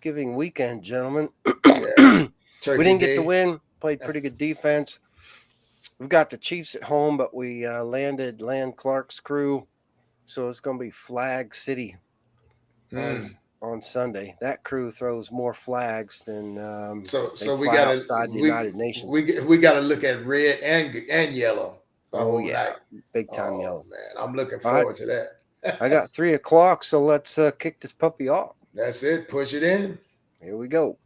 Thanksgiving weekend, gentlemen. Yeah. We Turkey didn't get the Day. win. Played pretty good defense. We've got the Chiefs at home, but we landed Land Clark's crew, so it's going to be Flag City on Mm. on Sunday. That crew throws more flags than they So we fly gotta outside the we United Nations. we gotta look at red and yellow the Oh whole yeah, night. big time Oh yellow. man, I'm looking All right, forward to that. I got 3 o'clock, so let's kick this puppy off. That's it. Push it in. Here we go.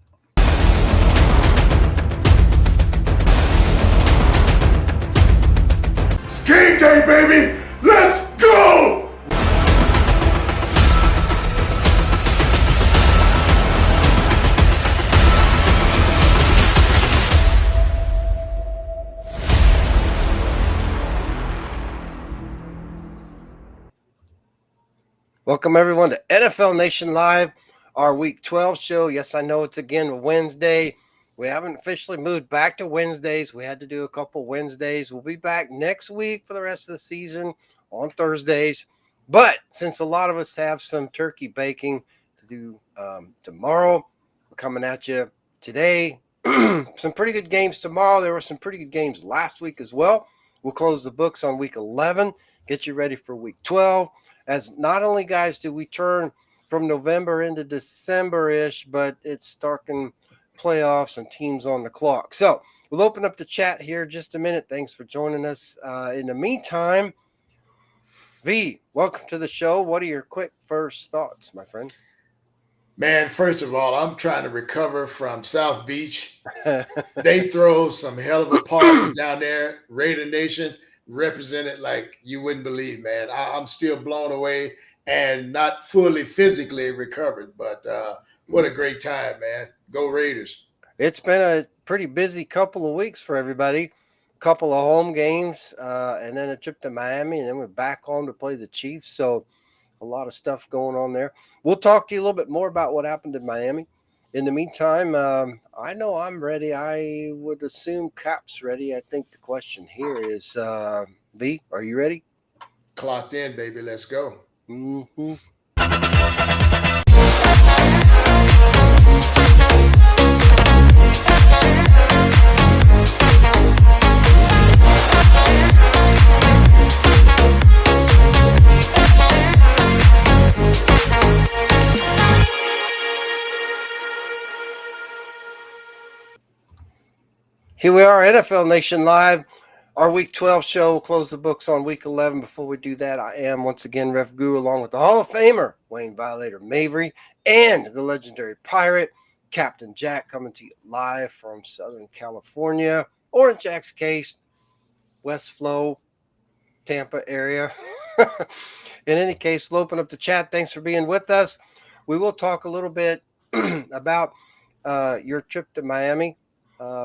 Game day, baby! Let's go! Welcome everyone to NFL Nation Live, our Week 12 show. Yes, I know it's again Wednesday. We haven't officially moved back to Wednesdays. We had to do a couple Wednesdays. We'll be back next week for the rest of the season on Thursdays. But since a lot of us have some turkey baking to do tomorrow, we're coming at you today. Some pretty good games tomorrow. There were some pretty good games last week as well. We'll close the books on Week 11, get you ready for Week 12. As not only, guys, do we turn from November into December-ish, but it's starting playoffs and teams on the clock. So we'll open up the chat here in just a minute. Thanks for joining us. In the meantime, V, welcome to the show. What are your quick first thoughts, my friend? Man, first of all, I'm trying to recover from South Beach. They throw some hell of a parties down there. Raider Nation represented like you wouldn't believe, man. I'm still blown away and not fully physically recovered, but what a great time, man. Go Raiders. It's been a pretty busy couple of weeks for everybody. Couple of home games, and then a trip to Miami, and then we're back home to play the Chiefs. So a lot of stuff going on there. We'll talk to you a little bit more about what happened in Miami. In the meantime, I know I'm ready. I would assume Cap's ready. I think the question here is, V, are you ready? Clocked in, baby. Let's go. Mm-hmm. Here we are, NFL Nation Live, our Week 12 show. We'll close the books on Week 11. Before we do that, I am once again Ref Guru, along with the Hall of Famer, Wayne Violator Mavry, and the legendary Pirate, Captain Jack, coming to you live from Southern California, or in Jack's case, West Flow, Tampa area. In any case, we'll open up the chat. Thanks for being with us. We will talk a little bit about your trip to Miami.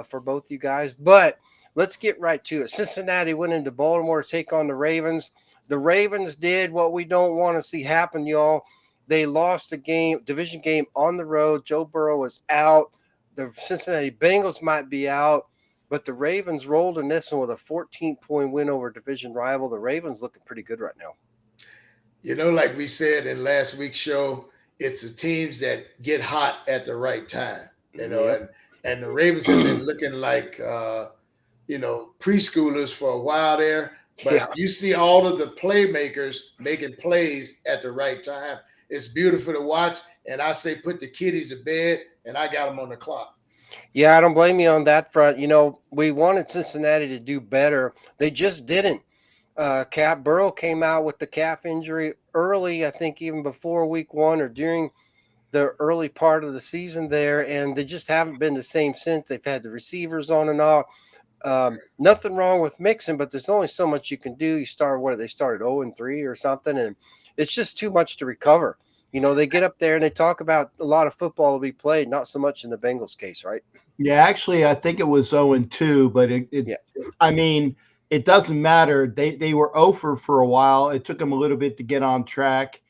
For both you guys, but let's get right to it. Cincinnati went into Baltimore to take on the Ravens. The Ravens did what we don't want to see happen, y'all. They lost a division game on the road. Joe Burrow was out. The Cincinnati Bengals might be out, but the Ravens rolled in this one with a 14-point win over division rival. The Ravens looking pretty good right now. You know, like we said in last week's show, it's the teams that get hot at the right time, you know, Yep. and the Ravens have been looking like, preschoolers for a while there. But you see all of the playmakers making plays at the right time. It's beautiful to watch. And I say put the kiddies to bed, and I got them on the clock. Yeah, I don't blame you on that front. You know, we wanted Cincinnati to do better. They just didn't. Burrow came out with the calf injury early, I think even before week 1 or during the early part of the season there, and they just haven't been the same since. They've had the receivers on and off. Nothing wrong with Mixon, but there's only so much you can do. You start they started 0-3 or something, and it's just too much to recover. You know, they get up there and they talk about a lot of football will be played, not so much in the Bengals case, right? Yeah, actually, I think it was 0-2, but I mean, it doesn't matter. They were 0 for a while. It took them a little bit to get on track.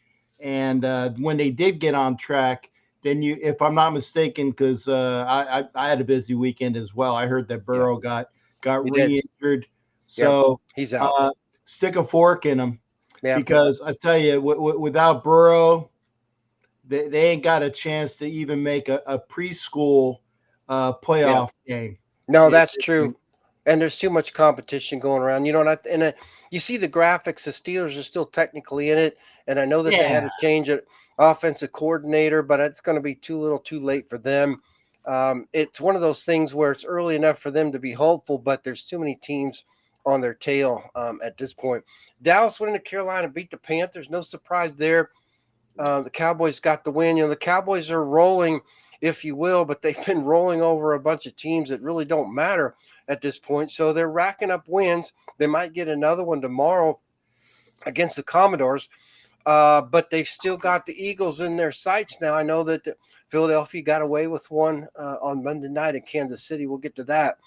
And when they did get on track, then if I'm not mistaken, because I had a busy weekend as well. I heard that Burrow got re-injured. So he's out. Stick a fork in him, because I tell you, without Burrow, they ain't got a chance to even make a preschool playoff game. No, that's true. And there's too much competition going around. You see the graphics. The Steelers are still technically in it, and I know that they had to change an offensive coordinator, but it's going to be too late for them. It's one of those things where it's early enough for them to be hopeful, but there's too many teams on their tail at this point. Dallas went into Carolina, beat the Panthers. No surprise there. The Cowboys got the win. The Cowboys are rolling, if you will, but they've been rolling over a bunch of teams that really don't matter at this point. So they're racking up wins. They might get another one tomorrow against the Commodores, but they've still got the Eagles in their sights now. I know that Philadelphia got away with one on Monday night in Kansas City. We'll get to that.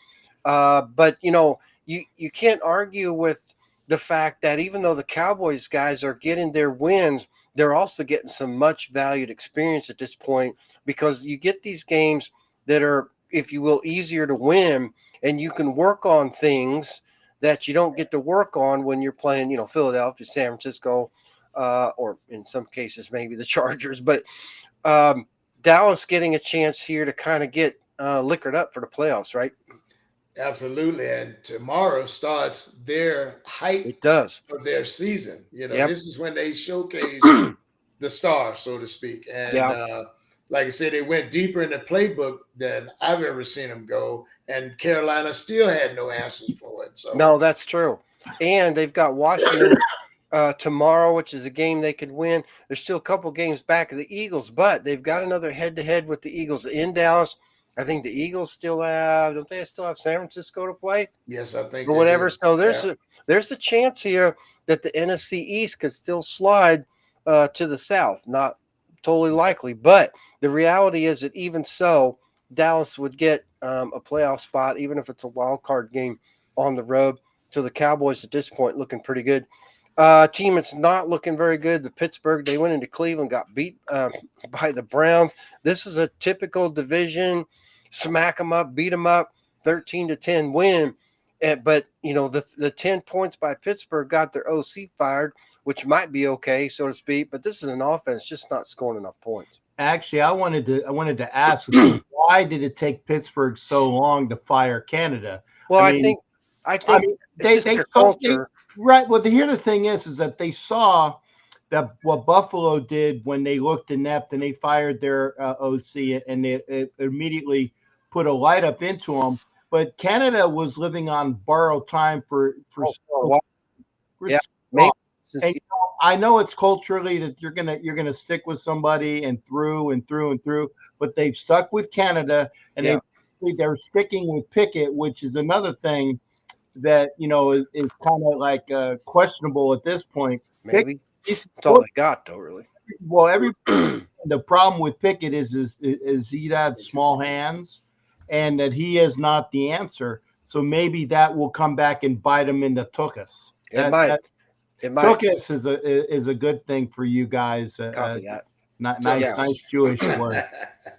But, you can't argue with the fact that even though the Cowboys guys are getting their wins, they're also getting some much valued experience at this point, because you get these games that are, if you will, easier to win, and you can work on things that you don't get to work on when you're playing, Philadelphia, San Francisco, or in some cases, maybe the Chargers. But Dallas getting a chance here to kind of get liquored up for the playoffs, right? Absolutely. And tomorrow starts their height It does. of their season. This is when they showcase the star, so to speak. And like I said, they went deeper in the playbook than I've ever seen them go. And Carolina still had no answers for it. So no, that's true. And they've got Washington tomorrow, which is a game they could win. There's still a couple games back of the Eagles, but they've got another head-to-head with the Eagles in Dallas. I think the Eagles don't they still have San Francisco to play? Yes, I think. Or whatever. So there's a chance here that the NFC East could still slide to the South. Not totally likely, but the reality is that even so, Dallas would get a playoff spot, even if it's a wild card game on the road. So the Cowboys at this point looking pretty good. Team that's not looking very good, the Pittsburgh, they went into Cleveland, got beat by the Browns. This is a typical division, smack them up, beat them up, 13-10 win. But, the 10 points by Pittsburgh got their OC fired, which might be okay, so to speak. But this is an offense just not scoring enough points. Actually, I wanted to ask, why did it take Pittsburgh so long to fire Canada? Well, I think they culture. Right. Well, here the thing is that they saw that what Buffalo did when they looked inept and they fired their OC, and it immediately put a light up into them. But Canada was living on borrowed time for yeah. And, I know it's culturally that you're gonna stick with somebody and through, but they've stuck with Canada, and they're sticking with Pickett, which is another thing that is kind of like questionable at this point. Maybe that's all they got, though. Really. Well, the problem with Pickett is he had small hands, and that he is not the answer. So maybe that will come back and bite him in the tuchus. It might. Tuchus is a good thing for you guys. Copy that. Nice Jewish word.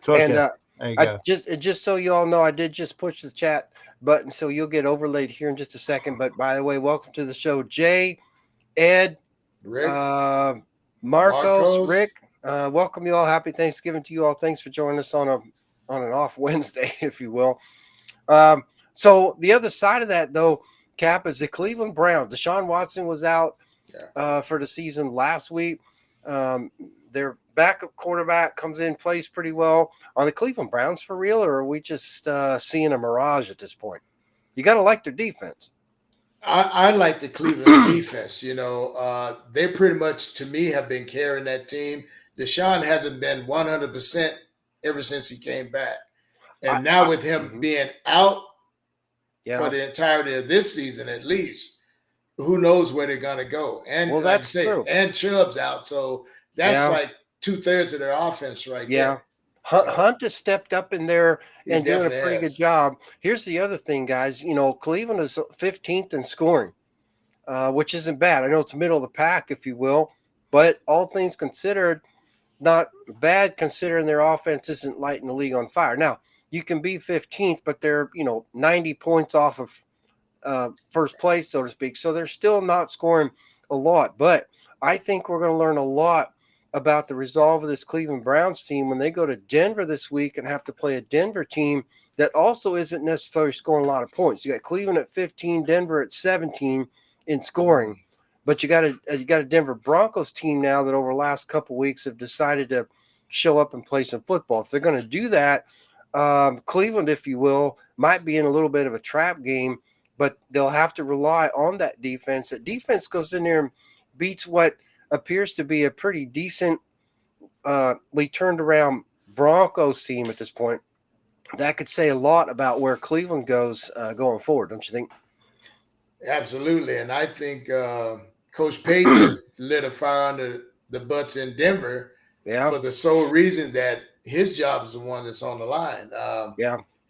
Tuchus. And just so you all know, I did just push the chat button, so you'll get overlaid here in just a second. But by the way, welcome to the show, Jay, Ed, Rick, Marcos, Rick. Welcome you all. Happy Thanksgiving to you all. Thanks for joining us on an off Wednesday, if you will. So the other side of that, though, Cap, is the Cleveland Browns. Deshaun Watson was out for the season last week. Their backup quarterback comes in, plays pretty well. Are the Cleveland Browns for real, or are we just seeing a mirage at this point? You got to like their defense. I like the Cleveland defense. They pretty much, to me, have been carrying that team. Deshaun hasn't been 100% ever since he came back. And now with him being out for the entirety of this season, at least, who knows where they're going to go. And that's true. And Chubb's out. So that's like 2/3 of their offense right there. Hunt has stepped up in there and doing a pretty good job. Here's the other thing, guys. Cleveland is 15th in scoring, which isn't bad. I know it's middle of the pack, if you will, but all things considered, not bad considering their offense isn't lighting the league on fire. Now, you can be 15th, but they're 90 points off of first place, so to speak. So they're still not scoring a lot. But I think we're going to learn a lot about the resolve of this Cleveland Browns team when they go to Denver this week and have to play a Denver team that also isn't necessarily scoring a lot of points. You got Cleveland at 15, Denver at 17 in scoring, but you got a Denver Broncos team now that over the last couple of weeks have decided to show up and play some football. If they're going to do that, Cleveland, if you will, might be in a little bit of a trap game, but they'll have to rely on that defense. That defense goes in there and beats what appears to be a pretty decent, turned around Broncos team at this point. That could say a lot about where Cleveland goes going forward, don't you think? Absolutely. And I think Coach Payton has lit a fire under the butts in Denver for the sole reason that his job is the one that's on the line.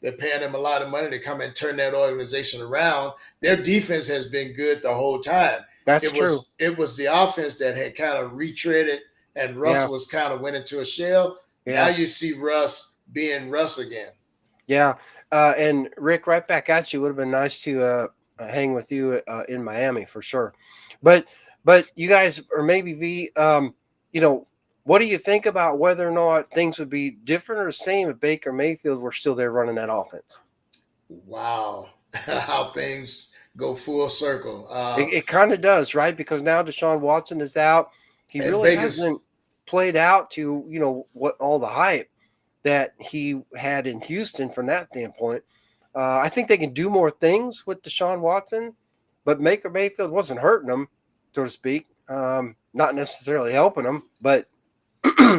They're paying him a lot of money to come and turn that organization around. Their defense has been good the whole time. That's true. It was the offense that had kind of retreaded, and Russ was kind of went into a shell. Now you see Russ being Russ again. Yeah. And Rick, right back at you. Would have been nice to hang with you in Miami for sure. But you guys, or maybe V, what do you think about whether or not things would be different or the same if Baker Mayfield were still there running that offense? Wow. How things go full circle. It kind of does, right? Because now Deshaun Watson is out. He really hasn't played out to, what all the hype that he had in Houston from that standpoint. I think they can do more things with Deshaun Watson, but Baker Mayfield wasn't hurting him, so to speak. Not necessarily helping him, but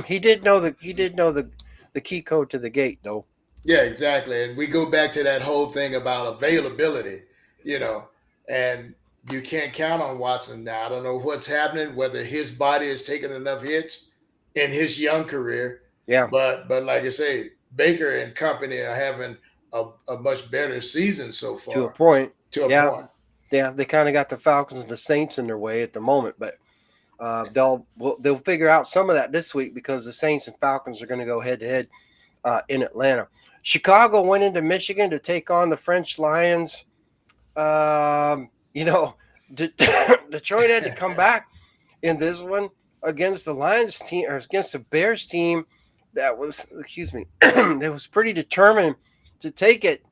he did know the key code to the gate, though. Yeah, exactly. And we go back to that whole thing about availability, and you can't count on Watson now. I don't know what's happening, whether his body is taking enough hits in his young career. Yeah. But like I say, Baker and company are having a much better season so far. To a point. Point. Yeah, they kind of got the Falcons and the Saints in their way at the moment, but they'll figure out some of that this week because the Saints and Falcons are going to go head to head in Atlanta. Chicago went into Michigan to take on the French Lions. Detroit had to come back in this one against the Lions team or against the Bears team that was, that was pretty determined to take it,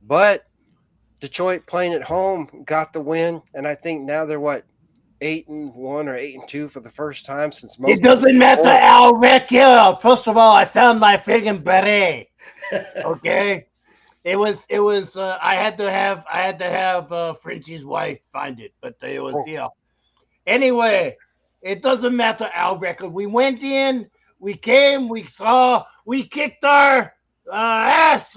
but Detroit playing at home got the win, and I think now they're 8-1 or 8-2 for the first time since most. It doesn't matter, Al Vecchio. First of all, I found my friggin' beret. Okay, it was. I had to have Frenchie's wife find it, but it was here. Anyway, it doesn't matter, Al Vecchio. We went in, we came, we saw, we kicked our ass,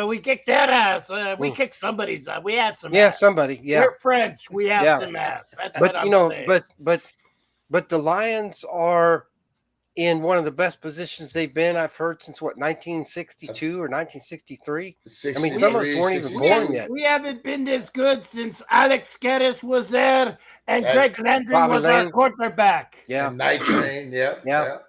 we kicked their ass. We kicked somebody's ass. We had some. Yeah, ass. somebody. Yeah, we're French. We have some ass. That's but what I'm saying. but the Lions are in one of the best positions they've been. I've heard since 1962 or 1963. I mean, some of us weren't even born yet. We haven't been this good since Alex Geddes was there and Greg Landry was our quarterback. Yeah, and Night Train. Yeah.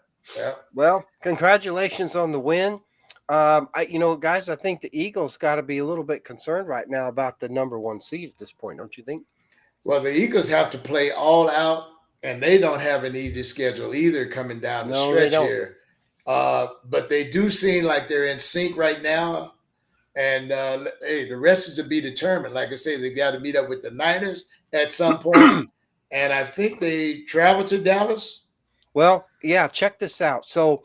Well, congratulations on the win. Guys, I think the Eagles got to be a little bit concerned right now about the number 1 seed at this point, don't you think? Well, the Eagles have to play all out, and they don't have an easy schedule either coming down the stretch here. But they do seem like they're in sync right now. And, the rest is to be determined. Like I say, they've got to meet up with the Niners at some point. And I think they travel to Dallas. Well, yeah, check this out. So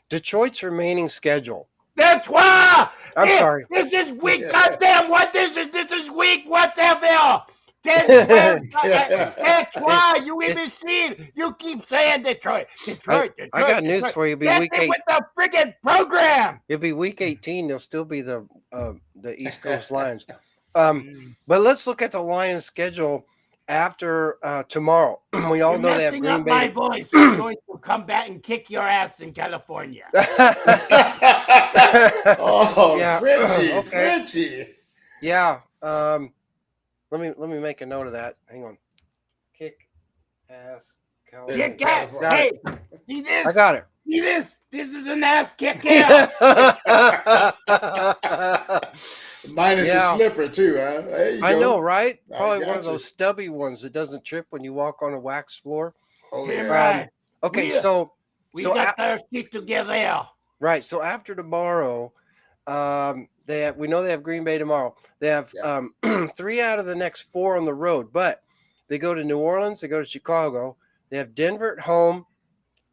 Detroit's remaining schedule. That's why. I'm sorry. This is weak. Goddamn, what this is? This is weak. Whatever. That's why you even see it. You keep saying Detroit. I got news for you. It'll be week 8 with the friggin' program. It'll be week 18. They'll still be the East Coast Lions. But let's look at the Lions' schedule after tomorrow. We all know they have Green Bay. My voice. I'm going to come back and kick your ass in California. Frenchie, Frenchie. Yeah. Let me make a note of that. Hang on. Kick ass California. Hey, see this? I got it. See this? This is an ass kick. Minus a slipper too, huh? I know, right? Probably one of those stubby ones that doesn't trip when you walk on a wax floor. Oh yeah. Right. Okay, so We got our shit together. Right. So after tomorrow, we know they have Green Bay tomorrow. They have 3 out of the next 4 on the road, but they go to New Orleans, they go to Chicago, they have Denver at home,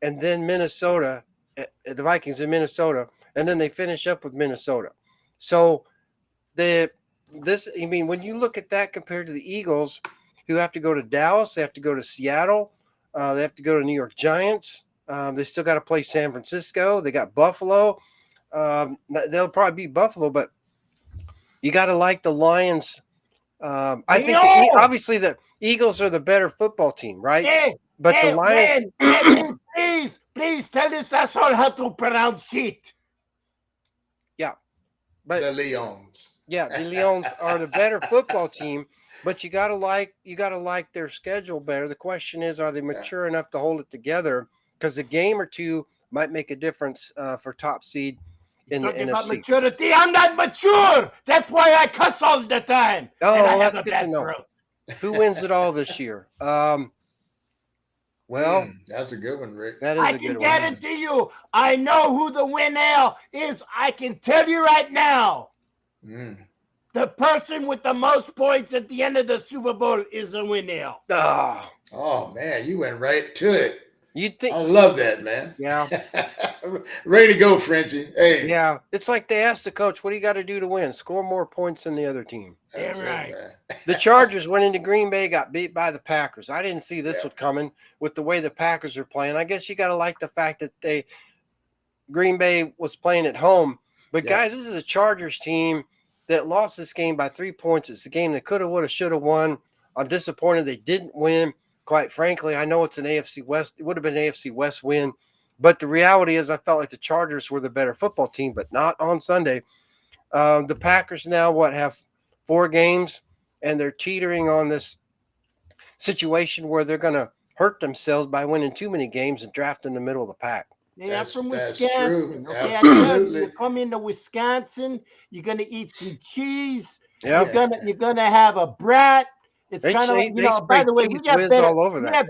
and then Minnesota, the Vikings in Minnesota, and then they finish up with Minnesota. So when you look at that compared to the Eagles, who have to go to Dallas, they have to go to Seattle, they have to go to New York Giants. They still got to play San Francisco. They got Buffalo. They'll probably beat Buffalo, but you got to like the Lions. I think obviously the Eagles are the better football team, right? Hey, but the Lions. Please tell this asshole how to pronounce it. Yeah, but the Lions. Yeah, the Lions are the better football team, but you gotta like their schedule better. The question is, are they mature enough to hold it together? Because a game or two might make a difference for top seed in the NFC. About maturity, I'm not mature. That's why I cuss all the time. Oh, well, that's good to know. Who wins it all this year? Well, that's a good one, Rick. That is I can guarantee you, I know who the winner is. I can tell you right now. The person with the most points at the end of the Super Bowl is a winner. Oh man, you went right to it. You think? I love that, man. Yeah. Ready to go, Frenchie. Hey. Yeah. It's like they asked the coach, what do you got to do to win? Score more points than the other team. That's right. The Chargers went into Green Bay, got beat by the Packers. I didn't see this one coming with the way the Packers are playing. I guess you got to like the fact that Green Bay was playing at home. But guys, this is a Chargers team that lost this game by 3 points. It's a game they could have, would have, should have won. I'm disappointed they didn't win. Quite frankly, I know it's an AFC West. It would have been an AFC West win. But the reality is I felt like the Chargers were the better football team, but not on Sunday. The Packers now, have 4 games, and they're teetering on this situation where they're going to hurt themselves by winning too many games and draft in the middle of the pack. Yeah, I'm from Wisconsin. True. Okay, absolutely. You come into Wisconsin, you're gonna eat some cheese. Yeah. You're gonna have a brat. It's kind of like, by the way, we got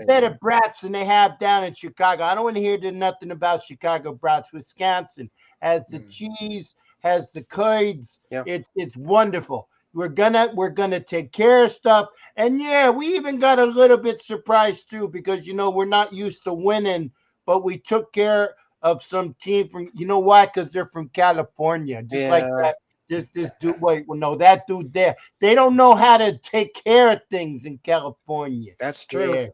better brats than they have down in Chicago. I don't want to hear nothing about Chicago brats. Wisconsin has the cheese, has the curds. Yeah. It's wonderful. We're gonna take care of stuff. And we even got a little bit surprised too, because we're not used to winning. But we took care of some team from, why? Because they're from California. Just like that. This dude, that dude there. They don't know how to take care of things in California. That's true.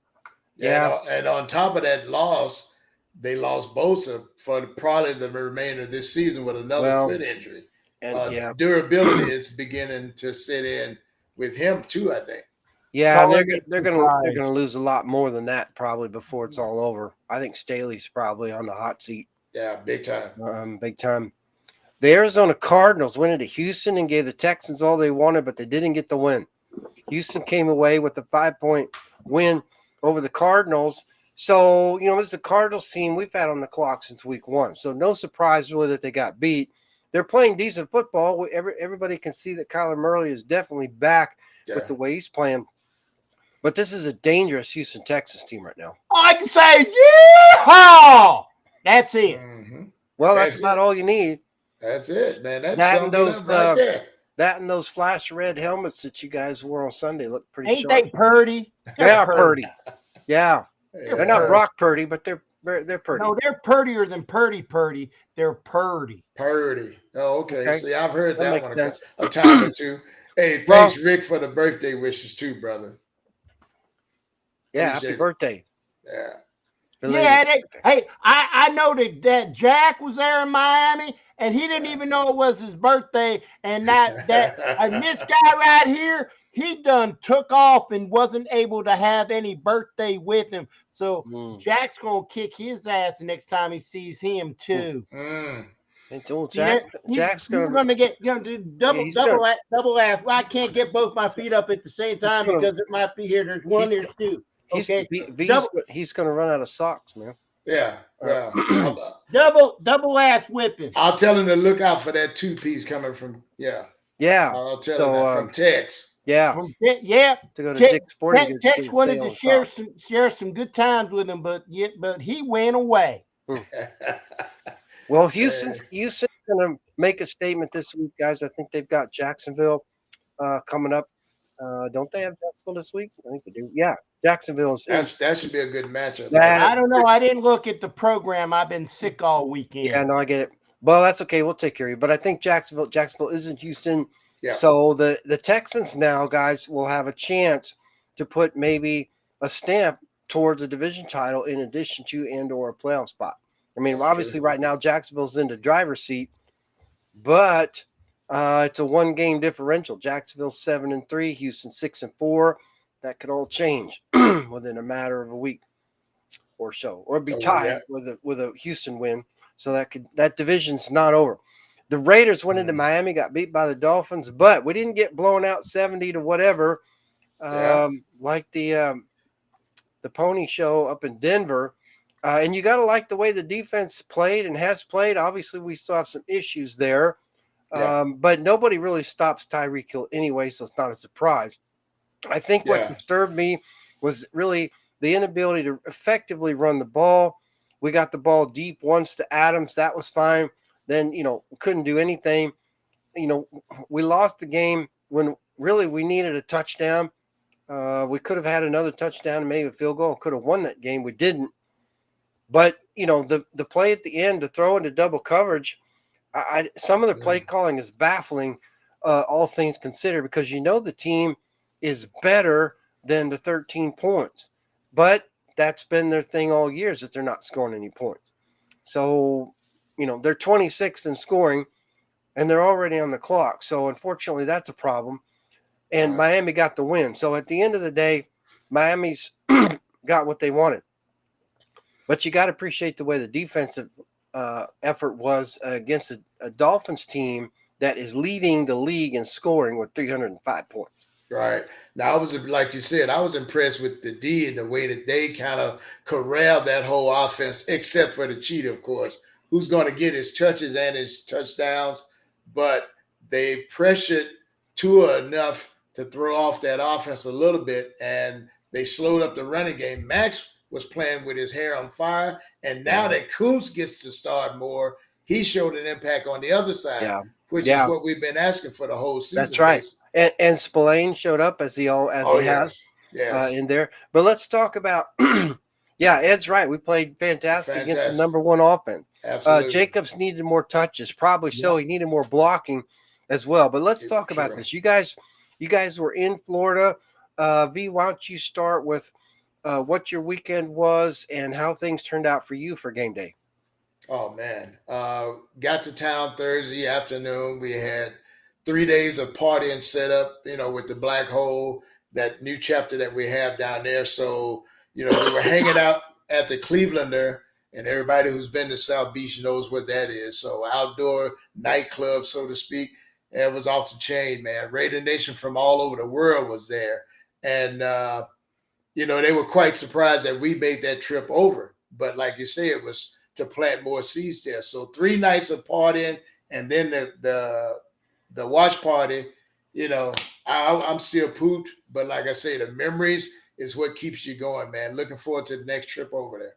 Yeah. And on top of that loss, they lost Bosa for probably the remainder of this season with another foot injury. And durability is beginning to sit in with him too, I think. Yeah, they're gonna lose a lot more than that probably before it's all over. I think Staley's probably on the hot seat. Yeah, big time. Big time. The Arizona Cardinals went into Houston and gave the Texans all they wanted, but they didn't get the win. Houston came away with a 5-point win over the Cardinals. So, this is the Cardinals team we've had on the clock since week 1. So no surprise really that they got beat. They're playing decent football. Everybody can see that Kyler Murray is definitely back with the way he's playing. But this is a dangerous Houston Texans team right now. I can say, yeehaw! That's it. Mm-hmm. Well, that's about all you need. That's it, man. That's something right there. That and those flash red helmets that you guys wore on Sunday look pretty Ain't sharp. They purdy? They are purdy. Yeah. They're not Brock Purdy, but they're purdy. No, they're purdier than purdy. They're purdy. Purdy. Oh, okay. See, I've heard that one a time or two. Hey, thanks, Rick, for the birthday wishes too, brother. Yeah, happy birthday. Yeah. I know that Jack was there in Miami, and he didn't even know it was his birthday. And and this guy right here, he done took off and wasn't able to have any birthday with him. So Jack's gonna kick his ass the next time he sees him too. Jack's gonna get double ass. Well, I can't get both my feet up at the same time because it might be here. There's one, there's two. Okay, he's going to run out of socks, man. Yeah. Double ass whipping. I'll tell him to look out for that 2-piece coming from Yeah. I'll tell him that from Tex. Yeah. To go to Dick's Sporting Goods. Tex wanted to share some good times with him, but he went away. Well, Houston's going to make a statement this week, guys. I think they've got Jacksonville coming up. Don't they have Jacksonville this week? I think they do. Yeah, Jacksonville is in. That should be a good matchup. I don't know. I didn't look at the program. I've been sick all weekend. Yeah, no, I get it. Well, that's okay. We'll take care of you. But I think Jacksonville is in Houston. Yeah. So the Texans now, guys, will have a chance to put maybe a stamp towards a division title in addition to and/or a playoff spot. I mean, obviously, right now Jacksonville's in the driver's seat, but it's a 1-game differential. Jacksonville's 7-3, Houston 6-4. That could all change within a matter of a week or so, or be tied with a Houston win. So that division's not over. The Raiders went into Miami, got beat by the Dolphins, but we didn't get blown out 70 to whatever, like the Pony Show up in Denver. And you got to like the way the defense played and has played. Obviously, we still have some issues there, but nobody really stops Tyreek Hill anyway, so it's not a surprise. I think what disturbed me was really the inability to effectively run the ball. We got the ball deep once to Adams. That was fine. Then, couldn't do anything. We lost the game when really we needed a touchdown. We could have had another touchdown and maybe a field goal. Could have won that game. We didn't. But, the play at the end to throw into double coverage, some of the play calling is baffling, all things considered, because the team is better than the 13 points. But that's been their thing all year, is that they're not scoring any points. So, they're 26th in scoring, and they're already on the clock. So, unfortunately, that's a problem. And Miami got the win. So, at the end of the day, Miami's got what they wanted. But you got to appreciate the way the defensive effort was against a Dolphins team that is leading the league in scoring with 305 points. Right. Now, like you said, I was impressed with the D and the way that they kind of corralled that whole offense, except for the cheetah, of course, who's going to get his touches and his touchdowns. But they pressured Tua enough to throw off that offense a little bit, and they slowed up the running game. Max was playing with his hair on fire, and now that Kuz gets to start more, he showed an impact on the other side, which is what we've been asking for the whole season. That's right. And Spillane showed up as he has in there. But let's talk about Ed's right. We played fantastic against the number one offense. Absolutely. Jacobs needed more touches, probably so. He needed more blocking as well. But let's talk about this. You guys were in Florida. V, why don't you start with what your weekend was and how things turned out for you for game day? Oh, man. Got to town Thursday afternoon. We had 3 days of partying set up, with the Black Hole, that new chapter that we have down there. So, we were hanging out at the Clevelander, and everybody who's been to South Beach knows what that is. So outdoor nightclub, so to speak. It was off the chain, man. Raider Nation from all over the world was there. And, they were quite surprised that we made that trip over. But like you say, it was to plant more seeds there. So 3 nights of partying, and then the watch party, I'm still pooped. But like I say, the memories is what keeps you going, man. Looking forward to the next trip over there.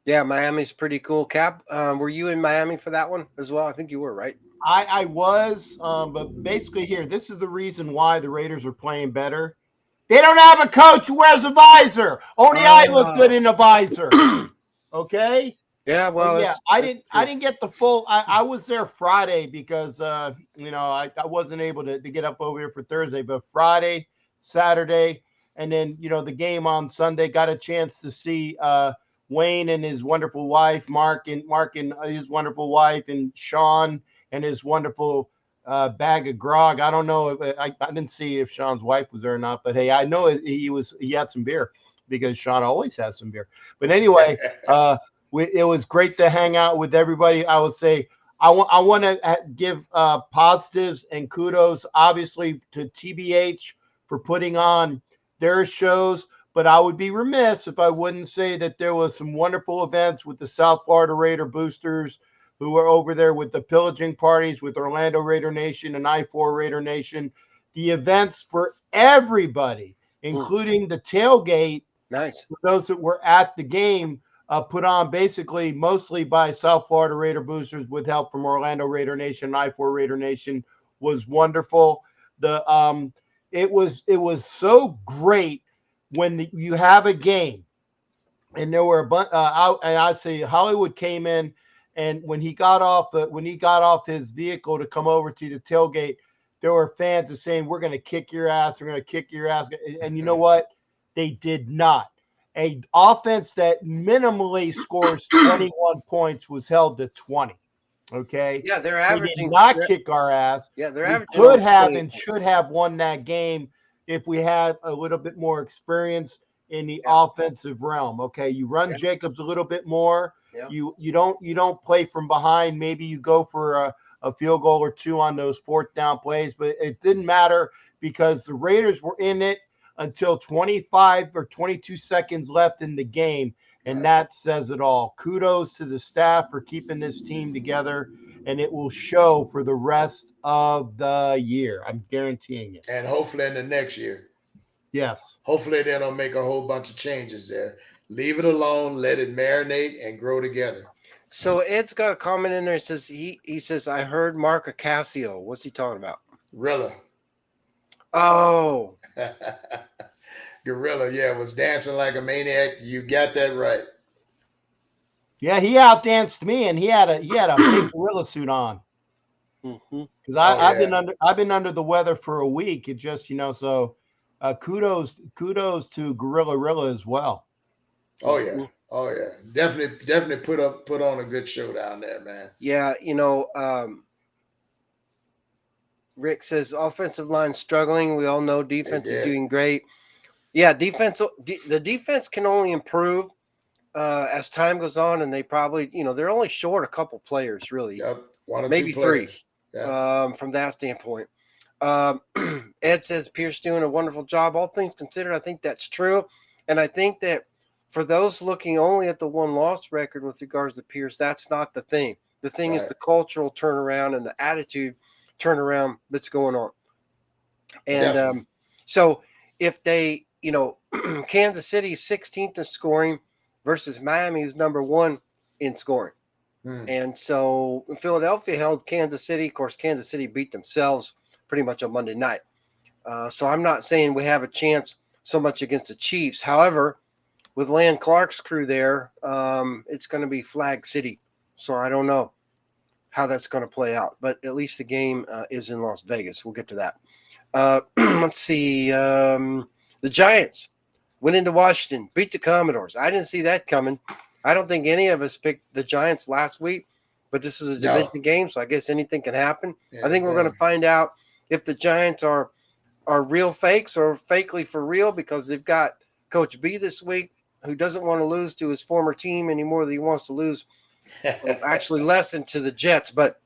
Yeah, Miami's pretty cool. Cap, were you in Miami for that one as well? I think you were, right? I was, but basically here, this is the reason why the Raiders are playing better. They don't have a coach who wears a visor. Only I look good in a visor. Okay? Yeah, well, I didn't get the full. I was there Friday because I wasn't able to get up over here for Thursday, but Friday, Saturday, and then the game on Sunday. Got a chance to see Wayne and his wonderful wife, Mark and his wonderful wife, and Sean and his wonderful bag of grog. I don't know if I didn't see if Sean's wife was there or not, but hey, I know he had some beer because Sean always has some beer. But anyway, it was great to hang out with everybody. I would say I want to give positives and kudos, obviously, to TBH for putting on their shows. But I would be remiss if I wouldn't say that there was some wonderful events with the South Florida Raider boosters who were over there with the pillaging parties with Orlando Raider Nation and I-4 Raider Nation. The events for everybody, including the tailgate. Nice. For those that were at the game, put on basically mostly by South Florida Raider boosters with help from Orlando Raider Nation, I-4 Raider Nation, was wonderful. It was so great when you have a game, and there were a bunch out, and I'd say Hollywood came in, and when he got off his vehicle to come over to the tailgate, there were fans that saying, "We're going to kick your ass. We're going to kick your ass." And you know what? They did not. A offense that minimally scores 21 points was held to 20. Okay. Yeah, they're They averaging did not kick our ass. Yeah, they're We averaging could over have 20 and points. should have won that game if we had a little bit more experience in the Yeah. offensive realm. Okay. You run Yeah. Jacobs a little bit more. Yeah. You don't play from behind. Maybe you go for a field goal or two on those fourth down plays, but it didn't matter because the Raiders were in it until 25 or 22 seconds left in the game. And that says it all. Kudos to the staff for keeping this team together, and it will show for the rest of the year. I'm guaranteeing it. And hopefully in the next year. Yes. Hopefully they don't make a whole bunch of changes there. Leave it alone, let it marinate and grow together. So Ed's got a comment in there. It says he says, I heard Mark Acasio. What's he talking about? Rilla. Oh. Gorilla, yeah, was dancing like a maniac. You got that right. Yeah, he outdanced me, and he had a big gorilla suit on. Because I've been under the weather for a week. It just so kudos to Gorilla Rilla as well. Oh yeah, definitely put on a good show down there, man. Yeah, Rick says offensive line struggling. We all know defense is doing great. Yeah, the defense can only improve as time goes on, and they probably they're only short a couple players really. Yep. One or maybe two players. 3. Yeah. From that standpoint. Ed says Pierce doing a wonderful job. All things considered, I think that's true. And I think that for those looking only at the one-loss record with regards to Pierce, that's not the thing. The thing is the cultural turnaround and the attitude turnaround that's going on. And so if they, Kansas City is 16th in scoring versus Miami, who's number 1 in scoring. And so Philadelphia held Kansas City. Of course, Kansas City beat themselves pretty much on Monday night. So I'm not saying we have a chance so much against the Chiefs. However, with Land Clark's crew there, it's going to be Flag City. So I don't know how that's going to play out. But at least the game is in Las Vegas. We'll get to that. Let's see. The Giants went into Washington, beat the Commodores. I didn't see that coming. I don't think any of us picked the Giants last week, but this is a division game, so I guess anything can happen. I think we're going to find out if the Giants are real fakes or fakely for real, because they've got Coach B this week, who doesn't want to lose to his former team any more than he wants to lose, actually less than to the Jets. But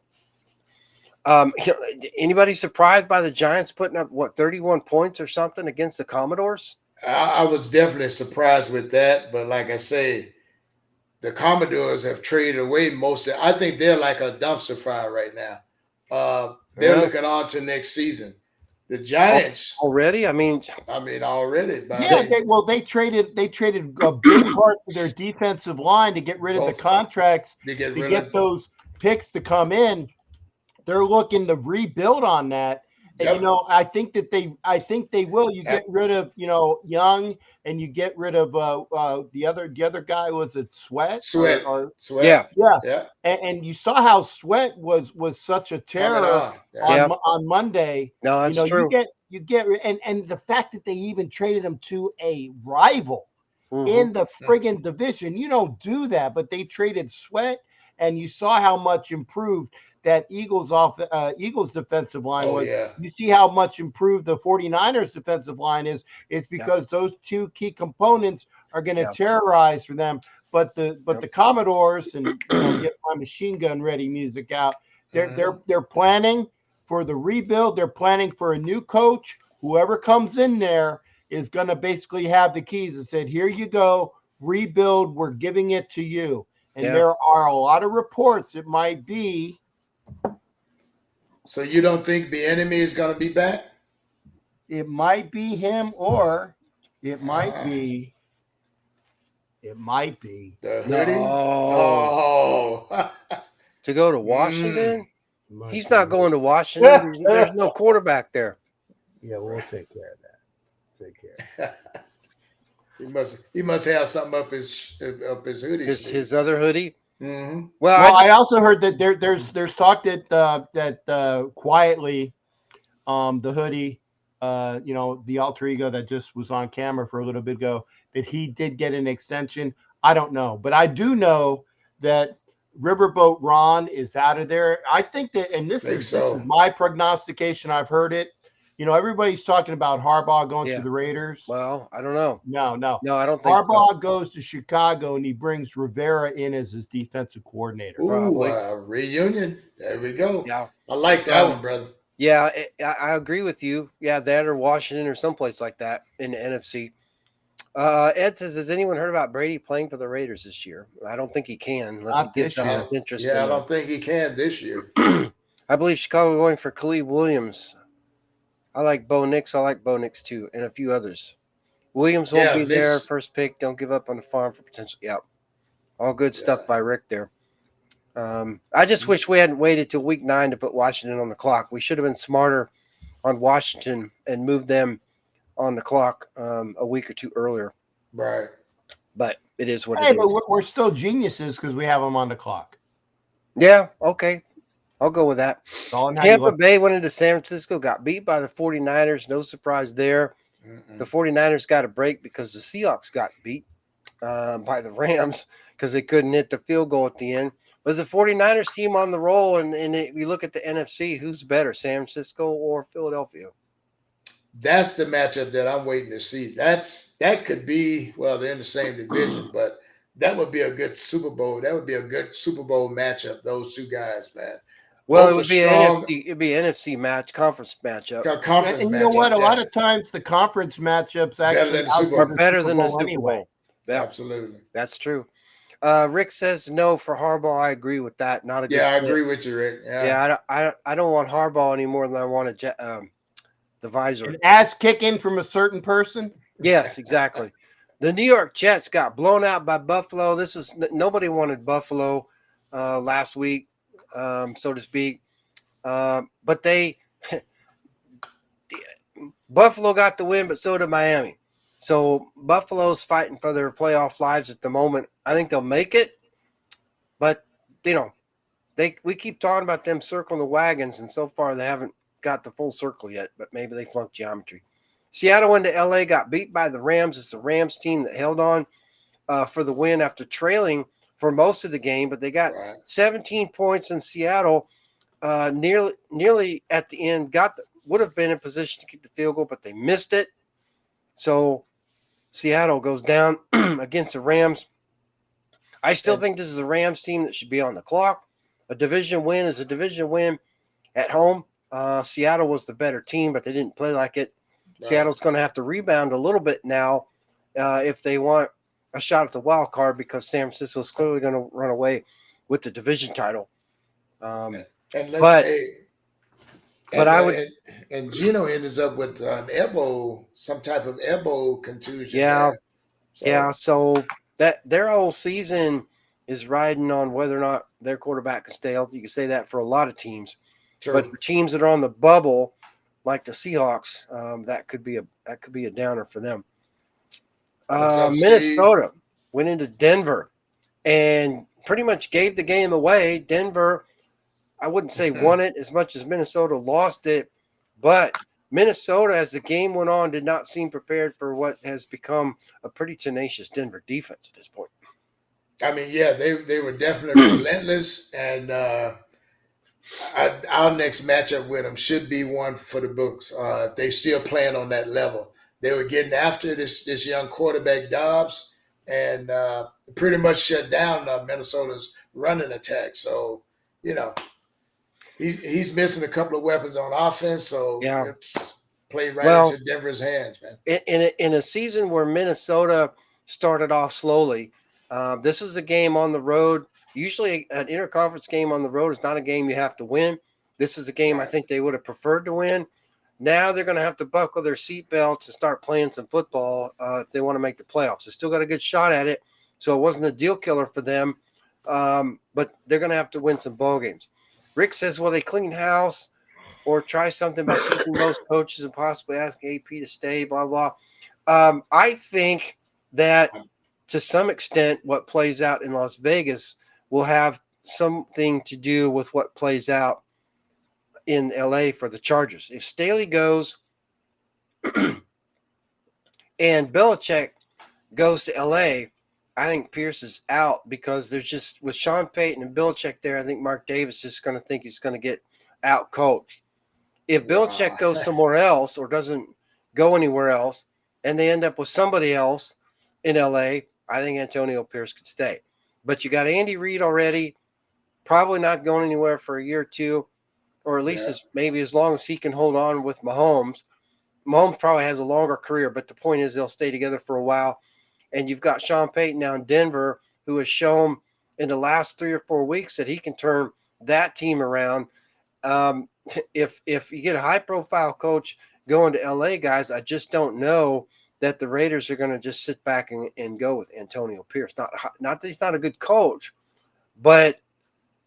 anybody surprised by the Giants putting up, 31 points or something against the Commodores? I was definitely surprised with that, but like I say, the Commodores have traded away most of it. I think they're like a dumpster fire right now. They're looking on to next season. The Giants already. I mean already. But yeah, they traded a big part of their defensive line to get rid of the contracts to get those picks to come in. They're looking to rebuild on that. And I think they will. You get rid of Young, and you get rid of the other guy. Was it Sweat? Sweat. Yeah. And you saw how Sweat was such a terror on Monday. No, that's true. You get and the fact that they even traded him to a rival in the friggin' division. You don't do that, but they traded Sweat, and you saw how much improved that Eagles defensive line was. You see how much improved the 49ers defensive line is. It's because those two key components are going to terrorize for them. But the Commodores, and get my machine gun ready music out. They're planning for the rebuild. They're planning for a new coach. Whoever comes in there is going to basically have the keys and said, "Here you go, rebuild. We're giving it to you." And there are a lot of reports. It might be. So you don't think the enemy is going to be back? It might be him, or it might be It might be. The hoodie? No. Oh. To go to Washington? Might He's be. not going to Washington. There's no quarterback there. Yeah, we'll take care of that. Take care. He must have something up his hoodie. His other hoodie. Mm-hmm. Well, I also heard that there's talk that quietly, the hoodie, the alter ego that just was on camera for a little bit ago, that he did get an extension. I don't know, but I do know that Riverboat Ron is out of there. I think that, and this is my prognostication. I've heard it. Everybody's talking about Harbaugh going to the Raiders. Well, I don't know. No, I don't think Harbaugh goes to Chicago and he brings Rivera in as his defensive coordinator. Ooh, reunion. There we go. Yeah, I like that one, brother. Yeah, I agree with you. Yeah, that or Washington or someplace like that in the NFC. Ed says, has anyone heard about Brady playing for the Raiders this year? I don't think he can unless he gives up his interest. Yeah, I don't think he can this year. I believe Chicago going for Khalid Williams. I like Bo Nix. I like Bo Nix too, and a few others. Williams won't be there. First pick. Don't give up on the farm for potential. Yeah, all good stuff by Rick there. I just wish we hadn't waited till week 9 to put Washington on the clock. We should have been smarter on Washington and moved them on the clock a week or two earlier. Right. But it is what it is. But we're still geniuses because we have them on the clock. Yeah, okay. I'll go with that. Tampa Bay went into San Francisco, got beat by the 49ers. No surprise there. The 49ers got a break because the Seahawks got beat by the Rams because they couldn't hit the field goal at the end. But the 49ers team on the roll, and we look at the NFC, who's better, San Francisco or Philadelphia? That's the matchup that I'm waiting to see. That could be, well, they're in the same division, but that would be a good Super Bowl. That would be a good Super Bowl matchup, those two guys, man. Well, it would be it'd be an NFC match, conference matchup. And you know what? A lot of times the conference matchups actually are better than the Super Bowl. Yep. Absolutely. That's true. Rick says no for Harbaugh. I agree with that. Not a good I agree with you, Rick. Yeah, I don't want Harbaugh any more than I want the visor. An ass kicking from a certain person? Yes, exactly. The New York Jets got blown out by Buffalo. Nobody wanted Buffalo last week, so to speak. But Buffalo got the win, but so did Miami. So Buffalo's fighting for their playoff lives at the moment. I think they'll make it, but we keep talking about them circling the wagons, and so far they haven't got the full circle yet. But maybe they flunked geometry. Seattle went to LA, got beat by the Rams. It's the Rams team that held on for the win after trailing for most of the game, but they got 17 points in Seattle. Nearly at the end, would have been in position to kick the field goal, but they missed it. So Seattle goes down against the Rams. I still think this is a Rams team that should be on the clock. A division win is a division win at home. Seattle was the better team, but they didn't play like it. Right. Seattle's going to have to rebound a little bit now if they want a shot at the wild card, because San Francisco is clearly going to run away with the division title. And Gino ends up with an elbow, some type of elbow contusion. Yeah. So that their whole season is riding on whether or not their quarterback can stay healthy. You can say that for a lot of teams, but for teams that are on the bubble, like the Seahawks, that could be a downer for them. Minnesota went into Denver and pretty much gave the game away. Denver, I wouldn't say won it as much as Minnesota lost it, but Minnesota, as the game went on, did not seem prepared for what has become a pretty tenacious Denver defense at this point. I mean, yeah, they were definitely relentless, and our next matchup with them should be one for the books. If they still playing on that level, they were getting after this young quarterback Dobbs, and pretty much shut down Minnesota's running attack. So, he's missing a couple of weapons on offense. So it's played right into Denver's hands, man. In a season where Minnesota started off slowly, this is a game on the road. Usually an interconference game on the road is not a game you have to win. This is a game I think they would have preferred to win. Now they're going to have to buckle their seatbelts and start playing some football if they want to make the playoffs. They still got a good shot at it, So it wasn't a deal killer for them. But they're going to have to win some ball games. Rick says, will they clean house or try something by keeping most coaches and possibly ask AP to stay, blah, blah. I think that to some extent what plays out in Las Vegas will have something to do with what plays out in LA for the Chargers. If Staley goes and Belichick goes to LA, I think Pierce is out because there's just with Sean Payton and Belichick there, I think Mark Davis is just going to think he's going to get out coached. If Belichick goes somewhere else or doesn't go anywhere else and they end up with somebody else in LA, I think Antonio Pierce could stay. But you got Andy Reid already, probably not going anywhere for a year or two, or at least maybe as long as he can hold on with Mahomes. Mahomes probably has a longer career, but the point is they'll stay together for a while. And you've got Sean Payton now in Denver, who has shown in the last 3 or 4 weeks that he can turn that team around. If you get a high-profile coach going to LA, guys, I just don't know that the Raiders are going to just sit back and go with Antonio Pierce. Not that he's not a good coach, but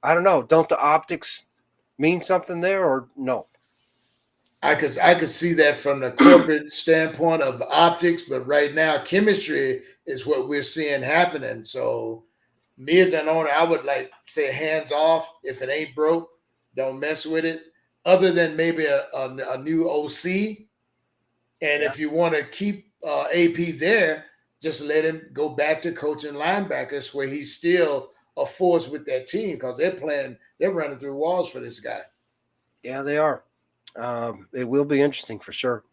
I don't know. Don't the optics mean something there or no? I could see that from the corporate standpoint of optics, but right now chemistry is what we're seeing happening. So me as an owner, I would like say hands off. If it ain't broke, don't mess with it. Other than maybe a new OC. And if you want to keep AP there, just let him go back to coaching linebackers where he's still a force with that team because they're running through walls for this guy. Yeah, they are. It will be interesting for sure.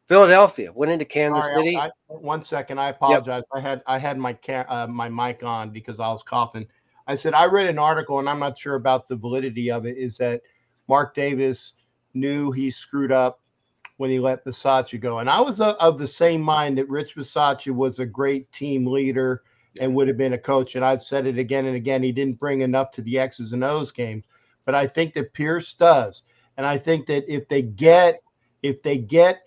Philadelphia went into Kansas City. 1 second, I apologize. Yep. I had my mic on because I was coughing. I said I read an article, and I'm not sure about the validity of it. Is that Mark Davis knew he screwed up when he let Bisaccia go, and I was of the same mind that Rich Bisaccia was a great team leader and would have been a coach. And I've said it again and again. He didn't bring enough to the X's and O's game, but I think that Pierce does. And I think that if they get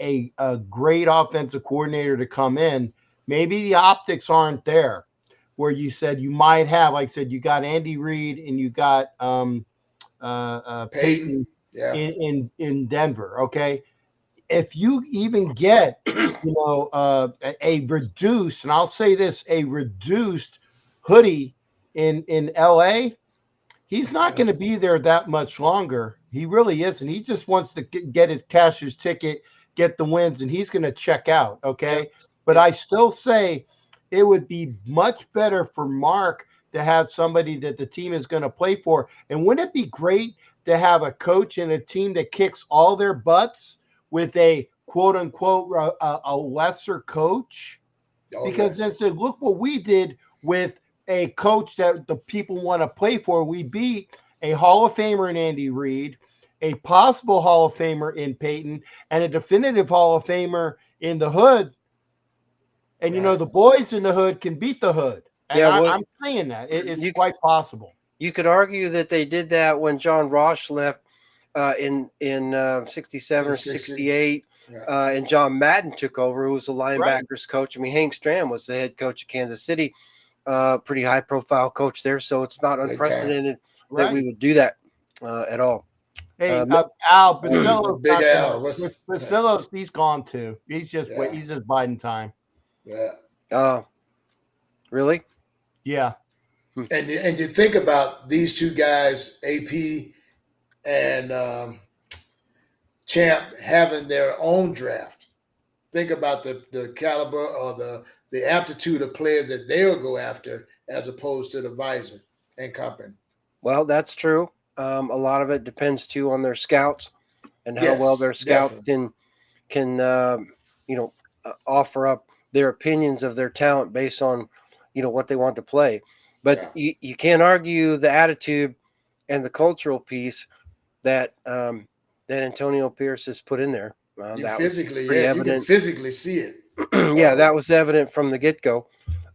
a great offensive coordinator to come in, maybe the optics aren't there where you said you might have, like I said, you got Andy Reid and you got Peyton in Denver. Okay. If you even get, a reduced, and I'll say this, a reduced Hoodie in LA, he's not going to be there that much longer. He really isn't. He just wants to get his cashier's ticket, get the wins, and he's going to check out. Okay. Yep. But I still say it would be much better for Mark to have somebody that the team is going to play for. And wouldn't it be great to have a coach and a team that kicks all their butts with a quote unquote a lesser coach? Because then said, look what we did with a coach that the people want to play for. We beat a Hall of Famer in Andy Reid, a possible Hall of Famer in Peyton, and a definitive Hall of Famer in the Hood. And, the boys in the Hood can beat the Hood. And I'm saying that. It's quite possible. You could argue that they did that when John Ross left in 67 or 68. And John Madden took over, who was the linebackers coach. I mean, Hank Stram was the head coach of Kansas City. Pretty high-profile coach there, so it's not unprecedented that we would do that at all. Hey, Al, Basillo's Big Al. Basillo's, he's gone too. He's just biding time. Yeah. Really? Yeah. And you think about these two guys, AP and Champ, having their own draft. Think about the caliber or the aptitude of players that they'll go after as opposed to the Visor and company. Well, that's true. A lot of it depends too on their scouts and how well their scouts can offer up their opinions of their talent based on what they want to play. But you can't argue the attitude and the cultural piece that Antonio Pierce has put in there. You can physically see it. Yeah, that was evident from the get-go.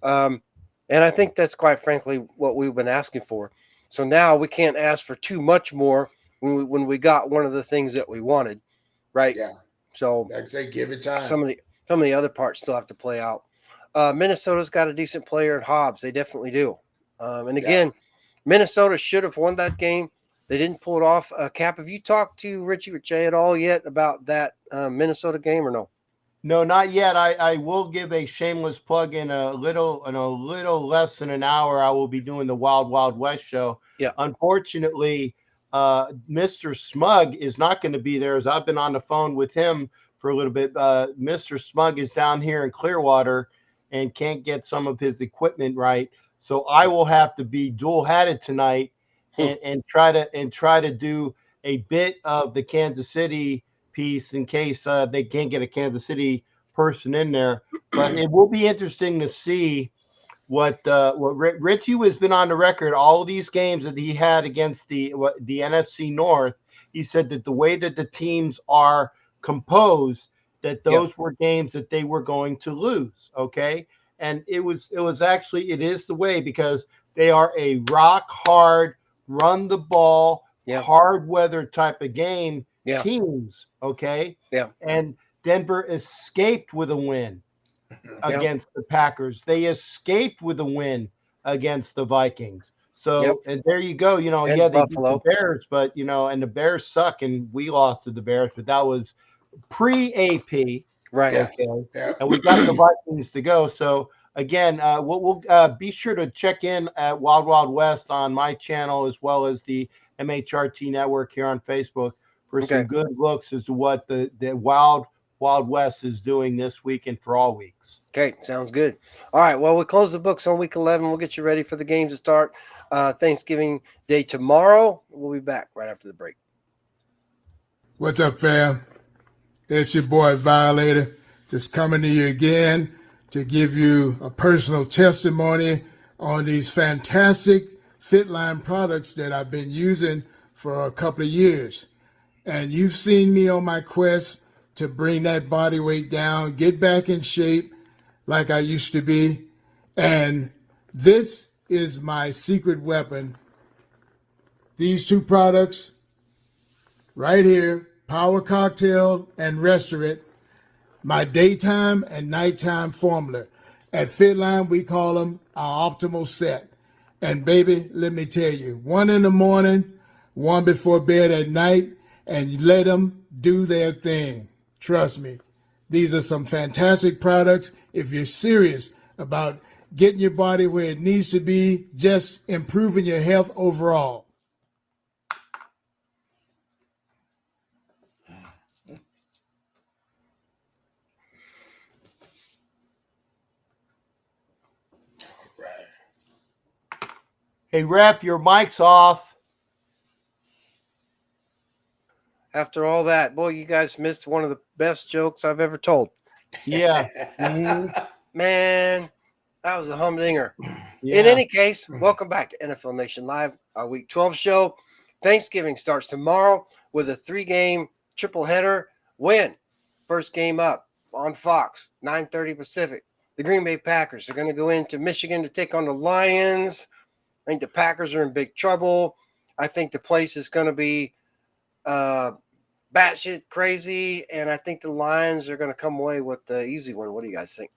And I think that's quite frankly what we've been asking for. So now we can't ask for too much more when we got one of the things that we wanted, right? Yeah. So I'd say give it time. Some of the other parts still have to play out. Minnesota's got a decent player in Hobbs. They definitely do. And again, Minnesota should have won that game. They didn't pull it off. Cap, have you talked to Richie Richey at all yet about that Minnesota game or no? No, not yet. I will give a shameless plug in a little less than an hour. I will be doing the Wild Wild West show. Yeah. Unfortunately, Mr. Smug is not going to be there, as I've been on the phone with him for a little bit. Mr. Smug is down here in Clearwater and can't get some of his equipment right. So I will have to be dual hatted tonight and try to do a bit of the Kansas City piece in case they can't get a Kansas City person in there. But it will be interesting to see what Richie has been on the record. All of these games that he had against the NFC North, he said that the way that the teams are composed, that those were games that they were going to lose. Okay, and it is the way, because they are a rock hard, run the ball, hard weather type of game. Teams, okay? Yeah. And Denver escaped with a win against the Packers. They escaped with a win against the Vikings. So, and there you go. You know, and they Buffalo. beat the Bears, but, and the Bears suck, and we lost to the Bears, but that was pre-AP. Right. Okay. Yeah. And we got the Vikings to go. So, again, we'll be sure to check in at Wild Wild West on my channel, as well as the MHRT network here on Facebook, for some good looks as to what the Wild West is doing this week and for all weeks. Okay, sounds good. All right, well, we close the books on week 11. We'll get you ready for the games to start Thanksgiving Day tomorrow. We'll be back right after the break. What's up, fam? It's your boy Violator, just coming to you again to give you a personal testimony on these fantastic Fitline products that I've been using for a couple of years. And you've seen me on my quest to bring that body weight down, get back in shape like I used to be. And this is my secret weapon. These two products right here, Power Cocktail and Restaurant, my daytime and nighttime formula. At Fitline, we call them our optimal set. And baby, let me tell you, one in the morning, one before bed at night, and you let them do their thing. Trust me, these are some fantastic products if you're serious about getting your body where it needs to be, just improving your health overall. Hey, Ref, your mic's off. After all that, boy, you guys missed one of the best jokes I've ever told. Yeah. Man, that was a humdinger. Yeah. In any case, welcome back to NFL Nation Live, our Week 12 show. Thanksgiving starts tomorrow with a 3-game triple header. Win. First game up on Fox, 9:30 Pacific. The Green Bay Packers are going to go into Michigan to take on the Lions. I think the Packers are in big trouble. I think the place is going to be batshit crazy, and I think the Lions are going to come away with the easy one. What do you guys think?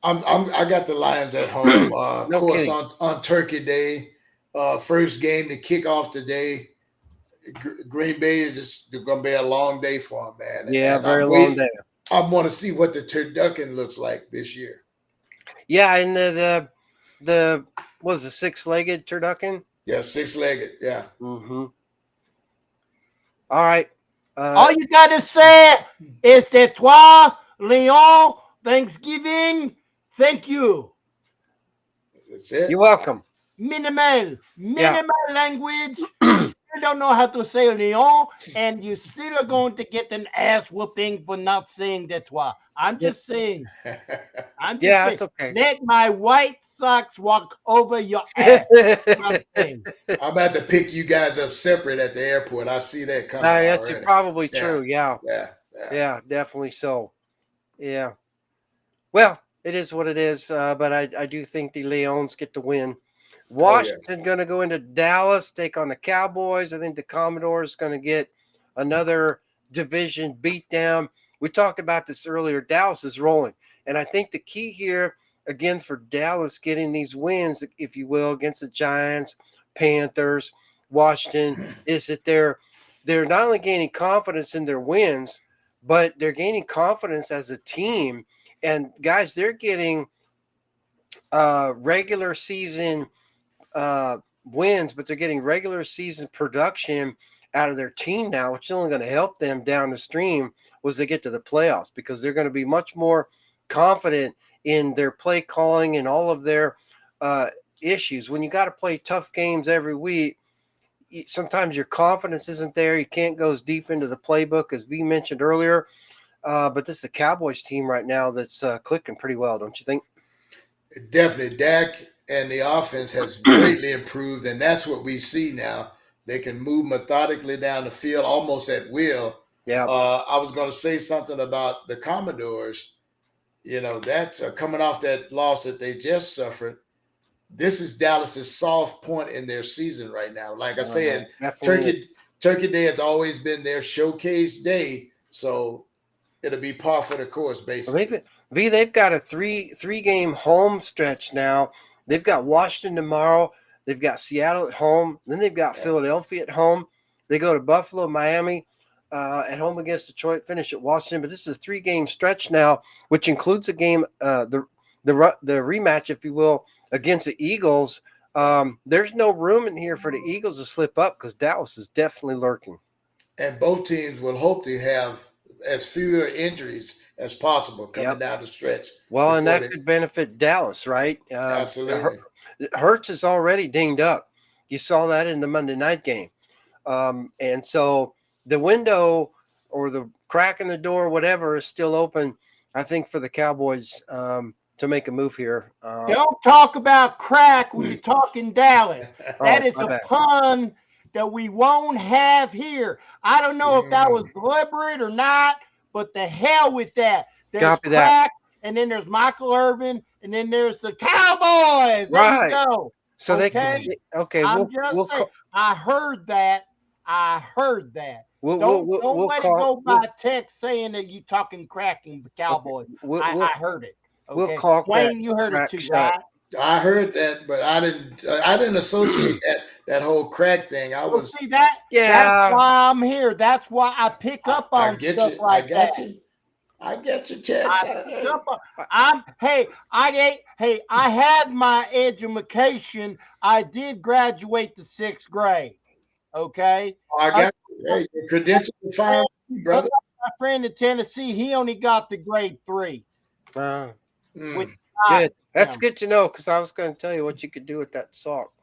I got the Lions at home. No of course, kidding. on Turkey Day, first game to kick off the day. Green Bay is just going to be a long day for them, man. Yeah, and very long day. I want to see what the turducken looks like this year. Yeah, and the what was the 6-legged turducken? Yeah, 6-legged. Yeah. Mm-hmm. All right. All you got to say is de toi, Leon, Thanksgiving. Thank you. That's it. You're welcome. Minimal language. You still don't know how to say Leon, and you still are going to get an ass whooping for not saying de toi. I'm just saying. It's okay. Let my White Sox walk over your ass. I'm about to pick you guys up separate at the airport. I see that coming. That's already. probably true. Yeah, definitely so. Yeah. Well, it is what it is, but I do think the Leons get the win. Washington going to go into Dallas, take on the Cowboys. I think the Commodores going to get another division beatdown. We talked about this earlier. Dallas is rolling. And I think the key here, again, for Dallas getting these wins, if you will, against the Giants, Panthers, Washington, is that they're not only gaining confidence in their wins, but they're gaining confidence as a team. And guys, they're getting regular season wins, but they're getting regular season production out of their team now, which is only going to help them down the stream as they get to the playoffs, because they're going to be much more confident in their play calling and all of their issues. When you got to play tough games every week, sometimes your confidence isn't there. You can't go as deep into the playbook as we mentioned earlier. But this is the Cowboys team right now that's clicking pretty well, don't you think? Definitely. Dak and the offense has greatly improved, and that's what we see now. They can move methodically down the field almost at will. Yeah. I was going to say something about the Commodores. That's coming off that loss that they just suffered. This is Dallas's soft point in their season right now. Like I said, Turkey Day has always been their showcase day, so it'll be par for the course, basically. They've got a three game home stretch now. They've got Washington tomorrow. They've got Seattle at home. Then they've got Philadelphia at home. They go to Buffalo, Miami at home against Detroit, finish at Washington. But this is a 3 game stretch now, which includes a game, the rematch, if you will, against the Eagles. There's no room in here for the Eagles to slip up because Dallas is definitely lurking. And both teams will hope to have as fewer injuries as possible coming down the stretch. Well, and that could benefit Dallas, right? Absolutely. Hurts is already dinged up. You saw that in the Monday night game. And so the window or the crack in the door, whatever, is still open, I think, for the Cowboys to make a move here. Don't talk about crack when you're talking Dallas. That is a pun that we won't have here. I don't know if that was deliberate or not, but the hell with that. There's Copy crack, that. and then there's Michael Irvin, and then there's the Cowboys. There Right. you go. So okay? they can. Okay. I'm just saying. I heard that. Don't let it go by text saying that you talking crack in the Cowboys. I heard it. Okay? We'll call Wayne, you heard it too, right? I heard that, but I didn't associate that whole crack thing. See that? Yeah. That's why I'm here. That's why I pick up on stuff like that. I get you, Chad. I had my education. I did graduate the 6th grade. Okay. I got you. Hey, your credentials are fine, brother. My friend in Tennessee, he only got the grade 3. Good. That's good to know, because I was going to tell you what you could do with that sock.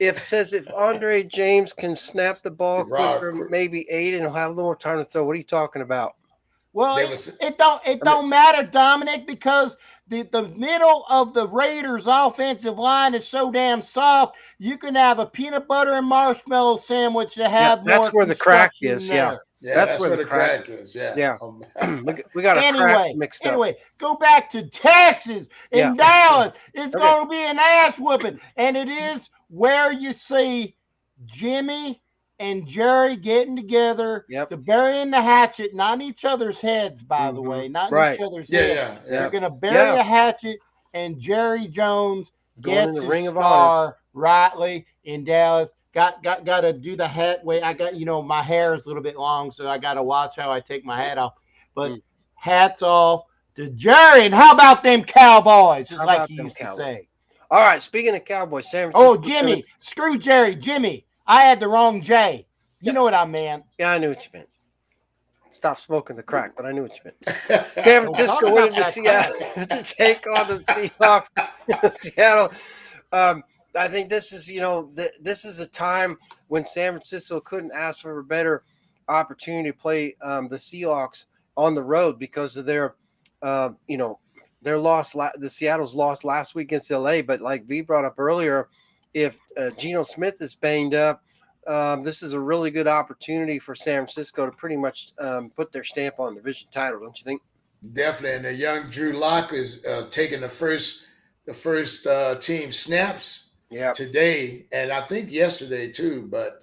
If Andre James can snap the ball quicker, maybe 8, and he'll have a little more time to throw. What are you talking about? Well, it don't matter, Dominic, because the middle of the Raiders' offensive line is so damn soft. You can have a peanut butter and marshmallow sandwich to have more. That's where the crack is. Yeah, that's where the crack is. Yeah. We got a crack mixed up. Anyway, go back to Texas and Dallas. It's going to be an ass whooping, and it is where you see Jimmy and Jerry getting together to burying the hatchet, not in each other's heads, by the way, not in each other's heads. They're going to bury a hatchet, and Jerry Jones gets his star rightly in Dallas. Got to do the hat way. I got, my hair is a little bit long, so I got to watch how I take my hat off. But hats off to Jerry. And how about them Cowboys? Just like you used to say. All right, speaking of Cowboys, San Francisco. Oh, Jimmy. Screw Jerry. Jimmy. I had the wrong J. You know what I meant. Yeah, I knew what you meant. Stop smoking the crack, but I knew what you meant. San Francisco went into Seattle to take on the Seahawks. Seattle. I think this is, this is a time when San Francisco couldn't ask for a better opportunity to play the Seahawks on the road because of their, their loss. The Seattle's lost last week against LA, but like V brought up earlier, if Geno Smith is banged up, this is a really good opportunity for San Francisco to pretty much put their stamp on the division title, don't you think? Definitely, and the young Drew Lock is taking the first team snaps today, and I think yesterday too. But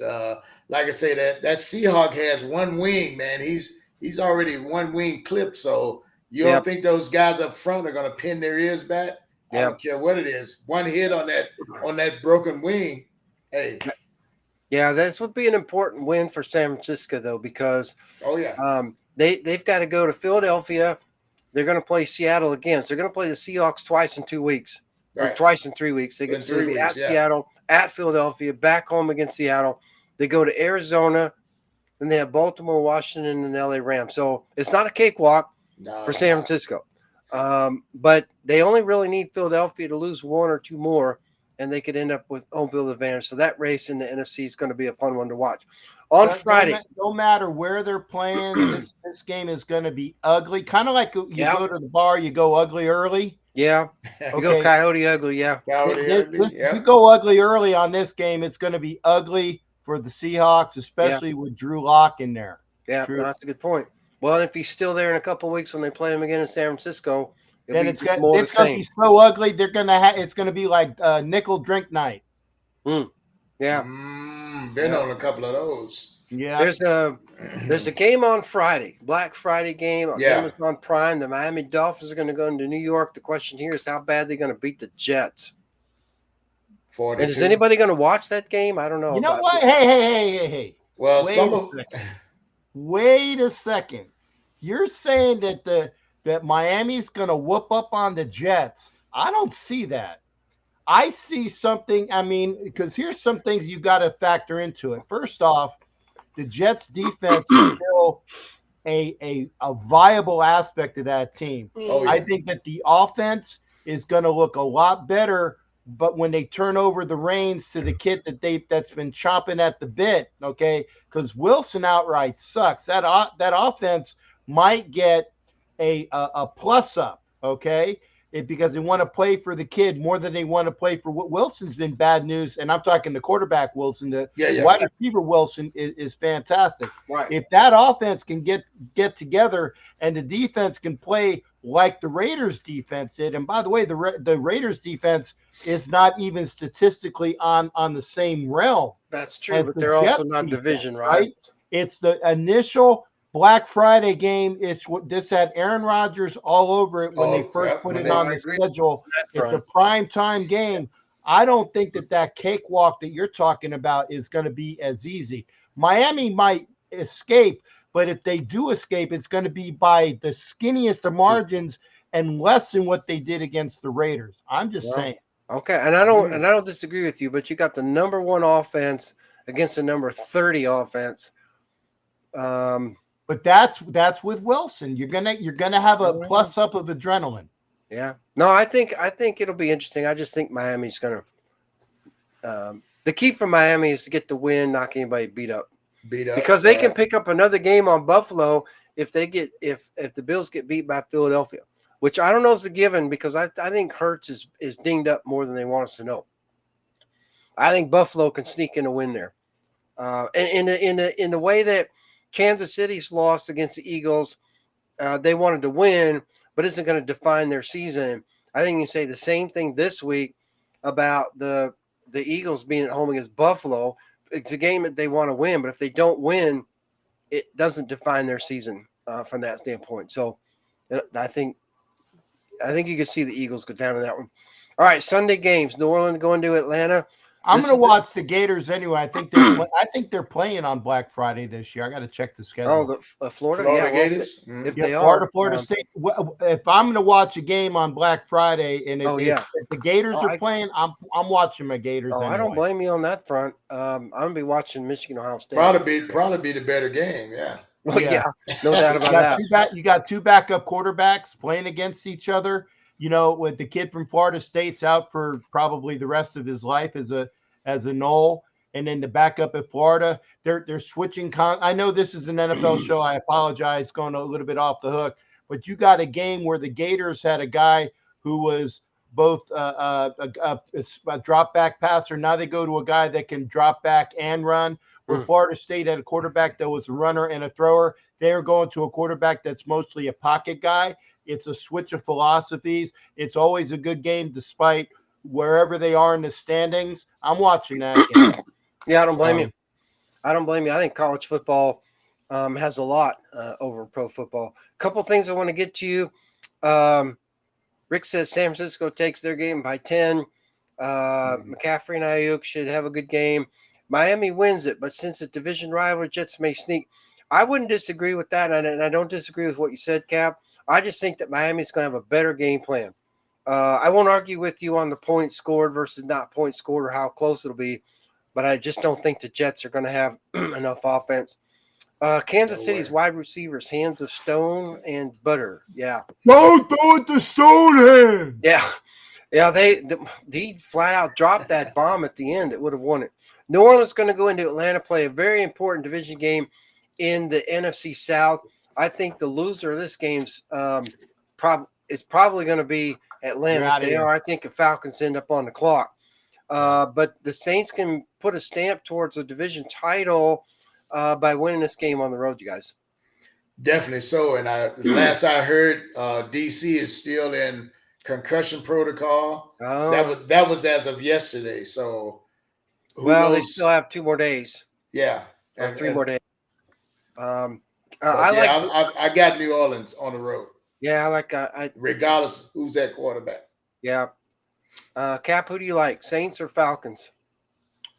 like I say, that Seahawk has one wing, man. He's already one wing clipped, so You don't think those guys up front are going to pin their ears back? I don't care what it is. One hit on that broken wing. Hey. Yeah, this would be an important win for San Francisco, though, because they've got to go to Philadelphia. They're going to play Seattle again. So they're going to play the Seahawks twice in 2 weeks, or twice in 3 weeks. They get at Seattle, at Philadelphia, back home against Seattle. They go to Arizona, then they have Baltimore, Washington, and LA Rams. So it's not a cakewalk for San Francisco. But they only really need Philadelphia to lose one or two more, and they could end up with home field advantage. So that race in the NFC is going to be a fun one to watch. On Friday. No matter where they're playing, this game is going to be ugly. Kind of like you go to the bar, you go ugly early. Yeah. You go coyote ugly, You go ugly early on this game, it's going to be ugly for the Seahawks, especially with Drew Lock in there. Yeah, that's a good point. Well, and if he's still there in a couple of weeks when they play him again in San Francisco, then it's going to be so ugly. They're going to it's going to be like nickel drink night. Yeah, been on a couple of those. Yeah, there's a game on Friday, Black Friday game on Amazon Prime. The Miami Dolphins are going to go into New York. The question here is how bad they're going to beat the Jets. 42. And is anybody going to watch that game? I don't know. You know what? Hey. Well, wait a second. You're saying that Miami's going to whoop up on the Jets. I don't see that. I see something. I mean, because here's some things you got to factor into it. First off, the Jets defense is still a viable aspect of that team. I think that the offense is going to look a lot better, but when they turn over the reins to the kid that's been chomping at the bit, okay, because Wilson outright sucks. That offense might get a plus up, okay, because they want to play for the kid more than they want to play for Wilson's been bad news, and I'm talking the quarterback Wilson. The wide receiver Wilson is fantastic. Right. If that offense can get together and the defense can play like the Raiders defense did, and by the way, the Raiders defense is not even statistically on the same realm. That's true, but they're also not division, right? It's the initial Black Friday game. This had Aaron Rodgers all over it when they first put it on the schedule. It's a prime time game. I don't think that cakewalk that you're talking about is going to be as easy. Miami might escape, but if they do escape, it's going to be by the skinniest of margins and less than what they did against the Raiders. I'm just saying. Okay, and I don't disagree with you, but you got the number 1 offense against the number 30 offense. But that's with Wilson. You're gonna have a plus up of adrenaline. Yeah. No, I think it'll be interesting. I just think Miami's gonna. The key for Miami is to get the win, knock anybody beat up, because they can pick up another game on Buffalo if the Bills get beat by Philadelphia, which I don't know is a given because I think Hurts is dinged up more than they want us to know. I think Buffalo can sneak in a win there, and in the way that Kansas City's lost against the Eagles, they wanted to win, but isn't going to define their season. I think you can say the same thing this week about the Eagles being at home against Buffalo. It's a game that they want to win, but if they don't win, it doesn't define their season from that standpoint. So I think you can see the Eagles go down in that one. All right, Sunday games. New Orleans going to Atlanta. I'm going to watch the Gators anyway. I think they're playing on Black Friday this year. I got to check the schedule. Oh, the Florida Gators. If they are Florida State. If I'm going to watch a game on Black Friday, and if the Gators are playing, I'm watching my Gators. Anyway. I don't blame you on that front. I'm going to be watching Michigan Ohio State. Probably be the better game. Yeah. Well, yeah, no doubt about that. You got two backup quarterbacks playing against each other. You know, with the kid from Florida State's out for probably the rest of his life as a null, and then the backup at Florida, they're switching. I know this is an NFL show. I apologize, going a little bit off the hook, but you got a game where the Gators had a guy who was both a drop back passer. Now they go to a guy that can drop back and run. Where Florida State had a quarterback that was a runner and a thrower, they're going to a quarterback that's mostly a pocket guy. It's a switch of philosophies. It's always a good game, despite wherever they are in the standings. I'm watching that game. Yeah, I don't blame you. I think college football has a lot over pro football. A couple things I want to get to you. Rick says San Francisco takes their game by 10. McCaffrey and Ayuk should have a good game. Miami wins it, but since it's division rival, Jets may sneak. I wouldn't disagree with that, and I don't disagree with what you said, Cap. I just think that Miami's going to have a better game plan. I won't argue with you on the points scored versus not points scored or how close it'll be, but I just don't think the Jets are going to have enough offense. Kansas City's wide receivers, hands of stone and butter. Yeah. Don't throw it to Stonehenge. Yeah. Yeah, they flat out dropped that bomb at the end that would have won it. New Orleans is going to go into Atlanta, play a very important division game in the NFC South. I think the loser of this game's is probably going to be Atlanta. If they are, I think the Falcons end up on the clock. But the Saints can put a stamp towards a division title by winning this game on the road, you guys. Definitely so. And last I heard, DC is still in concussion protocol. Oh. That was as of yesterday. So they still have 2 more days. Yeah. Or 3 more days. I got New Orleans on the road. Yeah, regardless who's at quarterback. Yeah. Cap, who do you like? Saints or Falcons?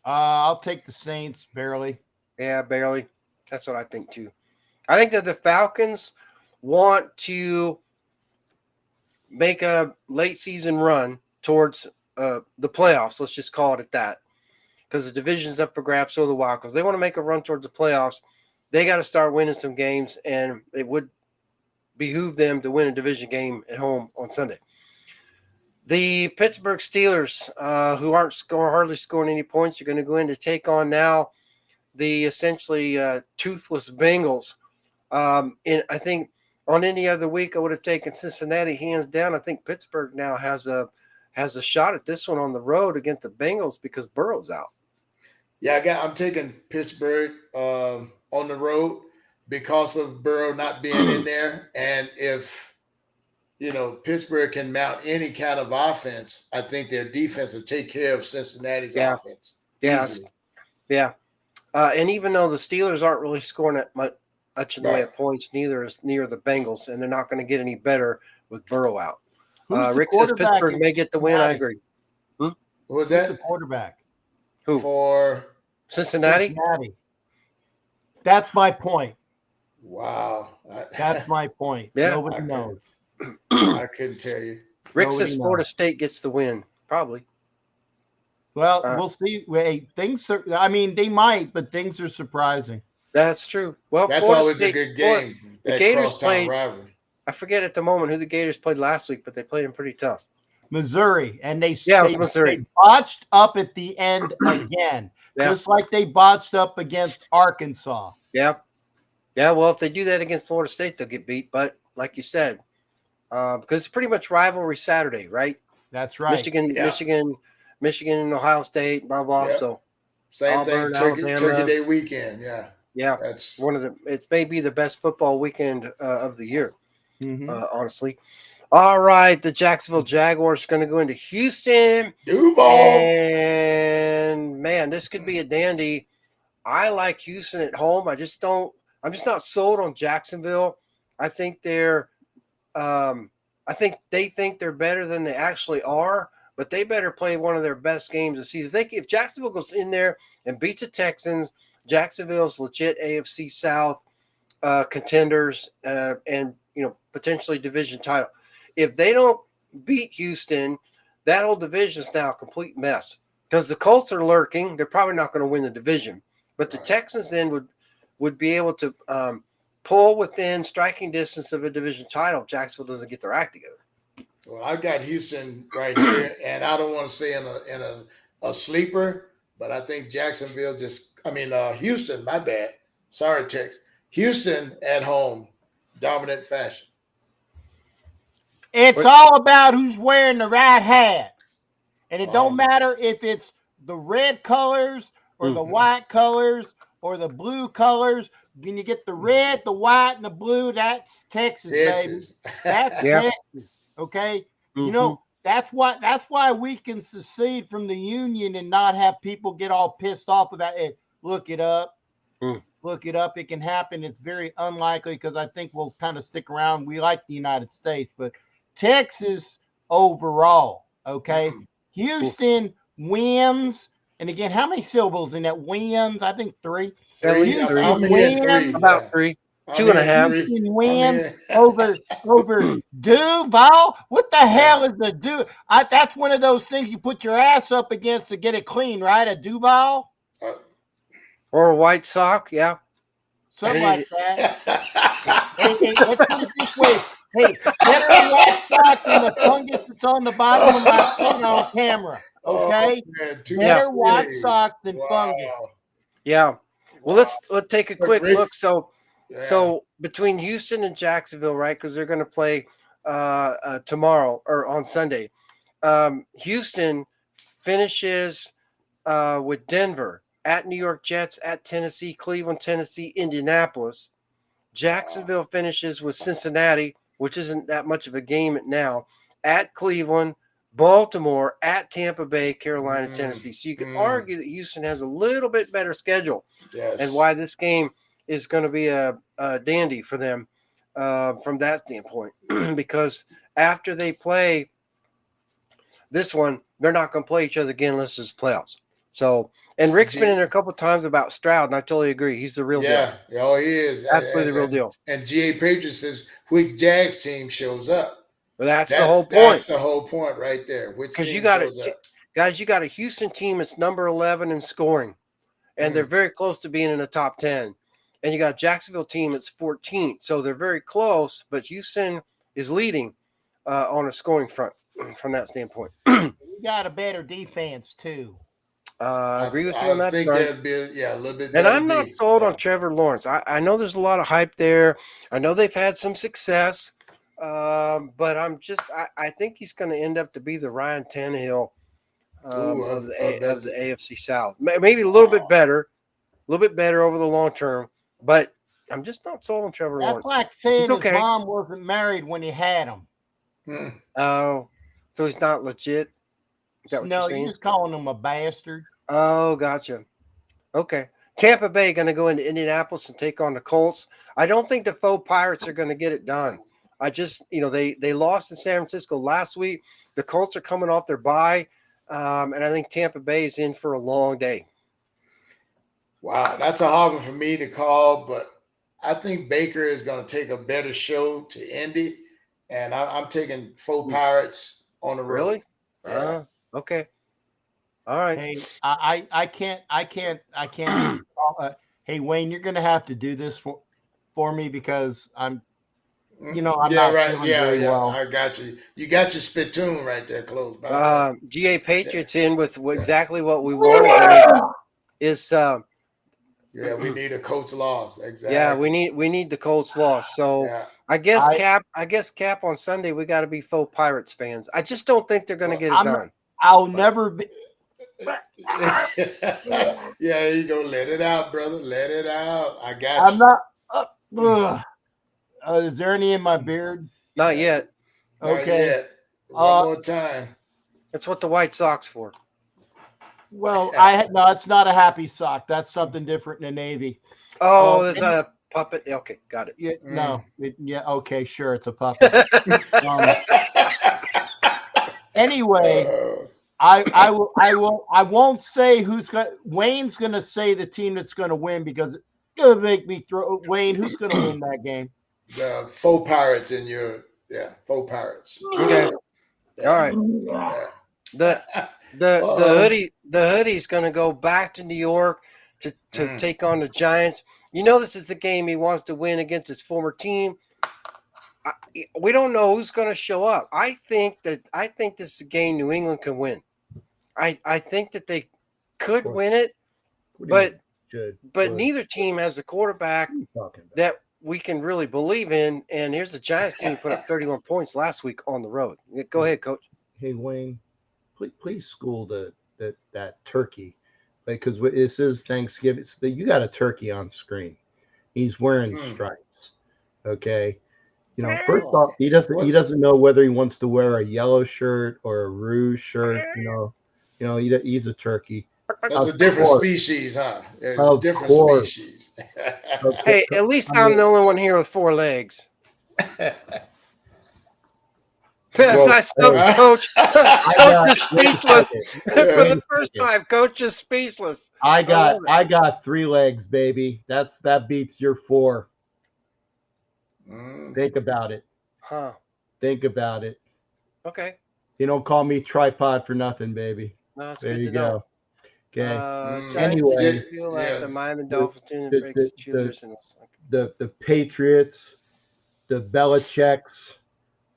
I'll take the Saints barely. Yeah, barely. That's what I think too. I think that the Falcons want to make a late season run towards the playoffs. Let's just call it that. Because the division's up for grabs, so the Wild. Because they want to make a run towards the playoffs, they got to start winning some games, and it would behoove them to win a division game at home on Sunday. The Pittsburgh Steelers, who aren't hardly scoring any points, are going to go in to take on now the essentially toothless Bengals. And I think on any other week, I would have taken Cincinnati hands down. I think Pittsburgh now has a shot at this one on the road against the Bengals because Burrow's out. Yeah, I'm taking Pittsburgh on the road because of Burrow not being in there. And if, Pittsburgh can mount any kind of offense, I think their defense will take care of Cincinnati's offense. Easily. Yeah. And even though the Steelers aren't really scoring that much in the way of points, neither is near the Bengals, and they're not going to get any better with Burrow out. Rick says Pittsburgh may get the win. I agree. Who was that? Who's the quarterback? Who? For Cincinnati? That's my point. Wow. That's my point. Yeah. Nobody knows. I couldn't tell you. Rick says Florida State gets the win. Probably. Well, we'll see. Wait, they might, but things are surprising. That's true. Well, that's Florida always State, a good game. The Gators played. Rivalry. I forget at the moment who the Gators played last week, but they played them pretty tough. Missouri, and they Missouri. They botched up at the end again, just like they botched up against Arkansas. Yeah. Well, if they do that against Florida State, they'll get beat. But like you said, because it's pretty much rivalry Saturday, right? That's right. Michigan, and Ohio State, blah blah. Yep. So same Auburn, thing. Turkey Day weekend. Yeah. That's one of the. It may be the best football weekend of the year. Honestly. All right, the Jacksonville Jaguars are going to go into Houston. Duval. And man, this could be a dandy. I like Houston at home. I'm just not sold on Jacksonville. I think they think they're better than they actually are, but they better play one of their best games of the season. If Jacksonville goes in there and beats the Texans, Jacksonville's legit AFC South contenders and potentially division title. If they don't beat Houston, that whole division is now a complete mess because the Colts are lurking. They're probably not going to win the division, but the Texans then would be able to pull within striking distance of a division title if Jacksonville doesn't get their act together. Well, I got Houston right here, and I don't want to say in a sleeper, but I think Jacksonville Houston, my bad. Sorry, Tex. Houston at home, dominant fashion. It's all about who's wearing the right hat. And it don't matter if it's the red colors or the white colors or the blue colors. When you get the red, the white, and the blue, that's Texas. Baby. That's Texas. Okay? Mm-hmm. That's why we can secede from the union and not have people get all pissed off about it. Look it up. look it up. It can happen. It's very unlikely because I think we'll kind of stick around. We like the United States, but Texas overall, okay? Houston wins. And again, how many syllables in that? Wins, I think 3. At least I'm 3. hearing 3. About 3. 2.5. Houston wins over Duval. What the hell is a Duval? That's one of those things you put your ass up against to get it clean, right? A Duval or a white sock, yeah, something like that. Hey, let's put it this way. Hey, better white sock than the fungus that's on the bottom of my phone on camera. Okay, better white socks than fungus. Yeah. Well, let's take a quick look. So between Houston and Jacksonville, right? Because they're going to play tomorrow or on Sunday. Houston finishes with Denver, at New York Jets, at Tennessee, Cleveland, Tennessee, Indianapolis. Jacksonville finishes with Cincinnati, which isn't that much of a game now, at Cleveland, Baltimore, at Tampa Bay, Carolina, Tennessee. So you can argue that Houston has a little bit better schedule, and why this game is going to be a dandy for them from that standpoint. Because after they play this one, they're not going to play each other again unless it's playoffs. So, and Rick's been in there a couple of times about Stroud, and I totally agree. He's the real deal. Yeah, oh, he is. Absolutely the real deal. And G.A. Patriot says, which Jags team shows up? Well, that's the whole point. That's the whole point right there. Because you got guys, you got a Houston team that's number 11 in scoring, and they're very close to being in the top 10. And you got a Jacksonville team that's 14th, so they're very close. But Houston is leading on a scoring front from that standpoint. You got a better defense too. I agree with you on that. I think that'd be a little bit. And I'm not sold on Trevor Lawrence. I know there's a lot of hype there. I know they've had some success, but I think he's going to end up to be the Ryan Tannehill of the AFC South. Maybe a little bit better over the long term, but I'm just not sold on Trevor Lawrence. That's like saying his mom wasn't married when he had him. Oh, so he's not legit? Is that what you're saying? You're just calling him a bastard. Oh, gotcha. Okay. Tampa Bay going to go into Indianapolis and take on the Colts. I don't think the faux Pirates are going to get it done. I just, they lost in San Francisco last week. The Colts are coming off their bye, and I think Tampa Bay is in for a long day. Wow, that's a hard one for me to call, but I think Baker is going to take a better show to Indy, and I'm taking faux Pirates on the road. Really? Yeah. Okay. All right. Hey, I can't. Hey, Wayne, you're going to have to do this for me because I'm not feeling very well. I got you. You got your spittoon right there close by. GA Patriots in with exactly what we wanted. Is we need a Colts loss. Exactly. Yeah, we need the Colts loss. So I guess Cap on Sunday we got to be faux Pirates fans. I just don't think they're going to get it done. I'll never be. Yeah, you go. Let it out, brother. Let it out. I got you. I'm not. Is there any in my beard? Not yet. Okay. Not yet. One more time. That's what the White Sox for. Well, no, it's not a happy sock. That's something different in the Navy. Oh, it's a puppet. Okay, got it. Yeah, no. Okay, sure, it's a puppet. Anyway, I won't say who's going. Wayne's going to say the team that's going to win because it's going to make me throw. Wayne, who's going to win that game? The faux Pirates in your faux Pirates. Okay. Yeah. All right. The hoodie's going to go back to New York to take on the Giants. This is a game he wants to win against his former team. We don't know who's going to show up. I think this is a game New England can win. I think that they could win it, but neither team has a quarterback that we can really believe in. And here's the Giants team put up 31 points last week on the road. Go ahead, Coach. Hey, Wayne, please school that turkey because it says Thanksgiving. So you got a turkey on screen. He's wearing stripes. Okay. First off, he doesn't know whether he wants to wear a yellow shirt or a rouge shirt. He's a turkey. That's a different species, huh? Yeah, it's a different species. Hey, at least I'm the only one here with 4 legs. I spoke, Coach. Coach is speechless for the first time. Coach is speechless. I got 3 legs, baby. That beats your 4. Think about it. Huh. Think about it. Okay. You don't call me tripod for nothing, baby. No, that's there good you to go. know. Okay. Anyway, Anyway, feel like the Miami Dolphins breaks cheerleaders and the Patriots, the Belichicks,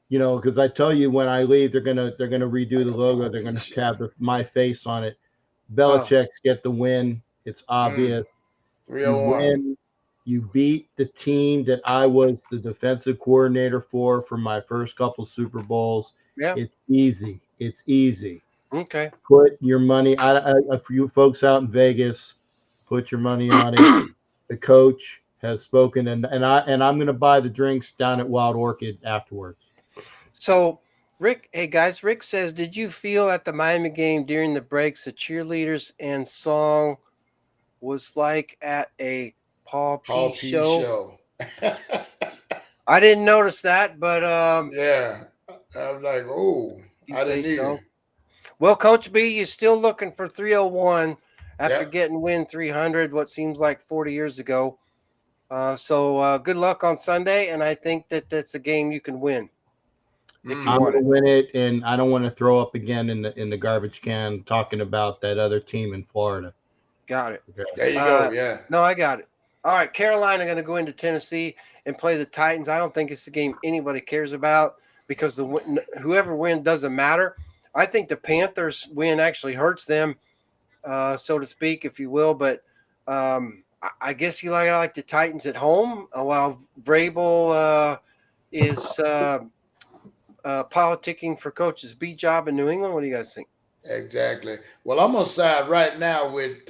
you know, because I tell you when I leave, they're gonna redo the logo. They're gonna have my face on it. Belichick's get the win. It's obvious. You win. You beat the team that I was the defensive coordinator for my first couple Super Bowls. Yeah. It's easy. It's easy. Okay. Put your money. For you folks out in Vegas, put your money on it. The coach has spoken, and I'm going to buy the drinks down at Wild Orchid afterwards. So, Rick, hey guys, Rick says, did you feel at the Miami game during the breaks the cheerleaders and song was like at a Paul P. show? I didn't notice that, but yeah, I was like, oh, I didn't either. Well, Coach B, you're still looking for 301 after getting win 300, what seems like 40 years ago. So good luck on Sunday, and I think that that's a game you can win. If you I'm want going to win it, and I don't want to throw up again in the garbage can talking about that other team in Florida. Got it. Okay. There you go. Yeah. No, I got it. All right, Carolina going to go into Tennessee and play the Titans. I don't think it's the game anybody cares about because whoever wins doesn't matter. I think the Panthers win actually hurts them, so to speak, if you will. But I guess you like the Titans at home while Vrabel is politicking for Coach's B job in New England. What do you guys think? Exactly. Well, I'm on side right now with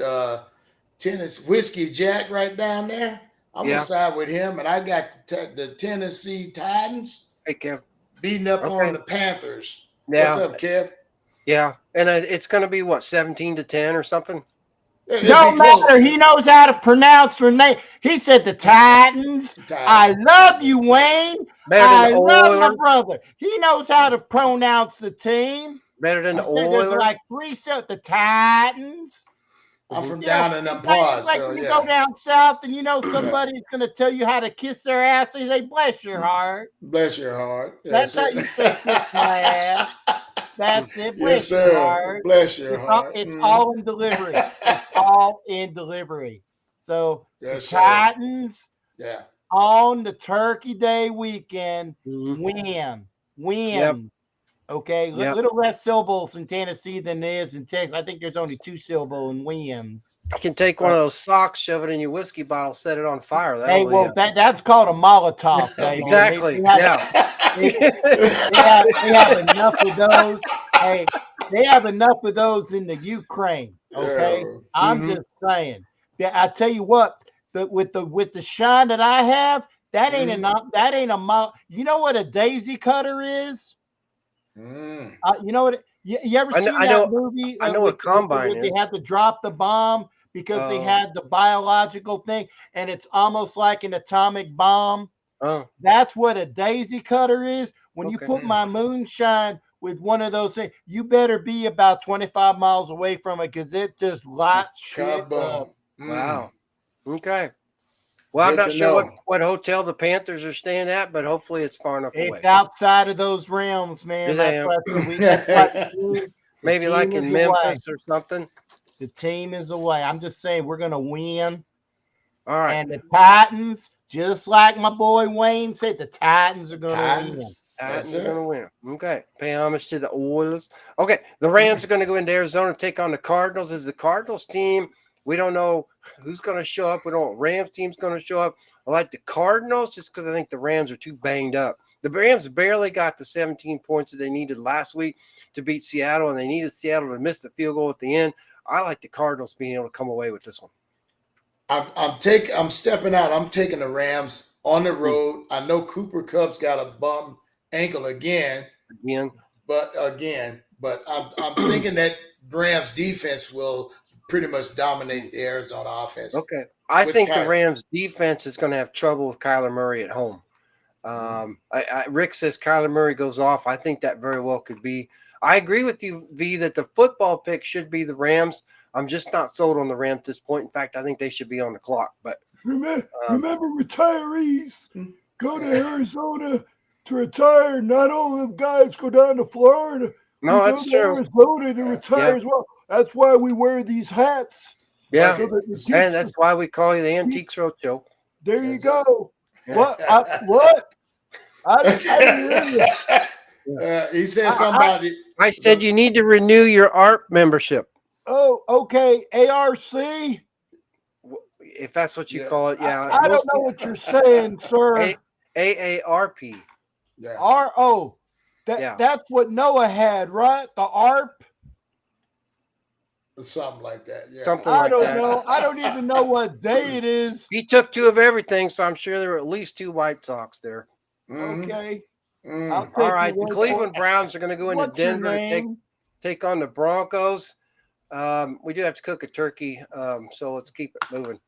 Tennessee Whiskey Jack right down there. I'm on side with him, and I got the Tennessee Titans beating up on the Panthers. Yeah. What's up, Kev? Yeah, and it's going to be what 17-10 or something. Don't matter. He knows how to pronounce their name. He said the Titans. I love you, Wayne. I love my brother. He knows how to pronounce the team. Better than the Oilers. There's like 3 sets. The Titans. I'm from down in them parts. Like so, you go down south and you know somebody's going to tell you how to kiss their ass. They say, bless your heart. Bless your heart. That's how you say kiss my ass. That's it. Bless your heart. Bless your heart. It's all in delivery. It's all in delivery. So the Titans on the Turkey Day weekend win. Yep. Okay, little less syllables in Tennessee than there is in Texas. I think there's only 2 syllables in wins. You can take one of those socks, shove it in your whiskey bottle, set it on fire. That's called a Molotov. Baby. Exactly. They have enough of those. Hey, they have enough of those in the Ukraine. Okay, I'm just saying. I tell you what, with the shine that I have, that ain't enough. That ain't a You know what a daisy cutter is? You know what? You ever seen that movie? I know what combine is. They had to drop the bomb because they had the biological thing, and it's almost like an atomic bomb. That's what a daisy cutter is. When you put my moonshine with one of those things, you better be about 25 miles away from it because it just lights shit up. Wow. Okay. Well, I'm not sure what hotel the Panthers are staying at, but hopefully it's far enough away. It's outside of those realms, man. Maybe like in Memphis or something. The team is away. I'm just saying we're going to win. All right. And the Titans, just like my boy Wayne said, the Titans are going to win. Titans are going to win. Okay. Pay homage to the Oilers. Okay. The Rams are going to go into Arizona and take on the Cardinals. As the Cardinals team, we don't know who's going to show up. We don't know what Rams team's going to show up. I like the Cardinals just because I think the Rams are too banged up. The Rams barely got the 17 points that they needed last week to beat Seattle, and they needed Seattle to miss the field goal at the end. I like the Cardinals being able to come away with this one. I'm stepping out. I'm taking the Rams on the road. I know Cooper Kupp's got a bum ankle again. But I'm thinking that Rams defense will pretty much dominate the Arizona offense. Okay. I with think the Kyler. Rams defense is going to have trouble with Kyler Murray at home. Rick says Kyler Murray goes off. I think that very well could be. I agree with you, V, that the football pick should be the Rams. I'm just not sold on the Rams at this point. In fact, I think they should be on the clock. But remember retirees go to Arizona to retire. Not all of guys go down to Florida. No, that's true. Arizona to retire as well. That's why we wear these hats. Yeah, So and that's why we call you the Antiques Roadshow. There you go. What? What? I didn't hear you. He said somebody. I said you need to renew your ARP membership. Oh, okay. ARC. If that's what you call it, yeah. I don't know what you're saying, sir. AARP. Yeah. That's what Noah had, right? The ARP. Something like that. Yeah. Something like that. I don't know. I don't even know what day it is. He took 2 of everything, so I'm sure there were at least 2 White Sox there. Okay. All right. The Cleveland Browns are going to go into Denver to take on the Broncos. We do have to cook a turkey, so let's keep it moving.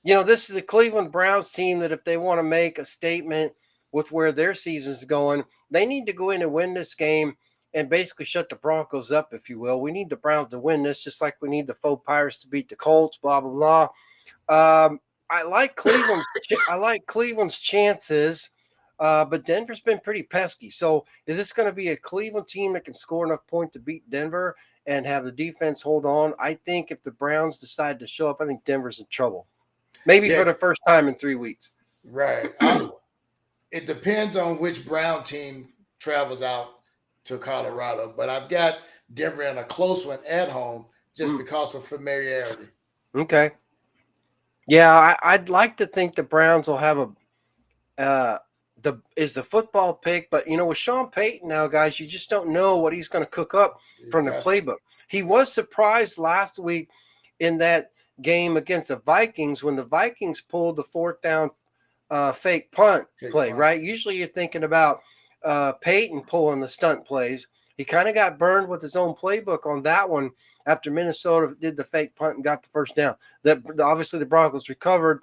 This is a Cleveland Browns team that if they want to make a statement with where their season's going, they need to go in and win this game and basically shut the Broncos up, if you will. We need the Browns to win this, just like we need the faux Pirates to beat the Colts, blah, blah, blah. I like Cleveland's chances, but Denver's been pretty pesky. So is this going to be a Cleveland team that can score enough points to beat Denver and have the defense hold on? I think if the Browns decide to show up, I think Denver's in trouble. Maybe for the first time in 3 weeks. Right. It depends on which Brown team travels out to Colorado, but I've got Denver in a close one at home just because of familiarity. Okay. Yeah, I'd like to think the Browns will have the football pick, but with Sean Payton now, guys, you just don't know what he's going to cook up from the playbook. He was surprised last week in that game against the Vikings when the Vikings pulled the 4th down fake punt play, right? Usually you're thinking about Peyton pulling the stunt plays. He kind of got burned with his own playbook on that one after Minnesota did the fake punt and got the first down. That obviously the Broncos recovered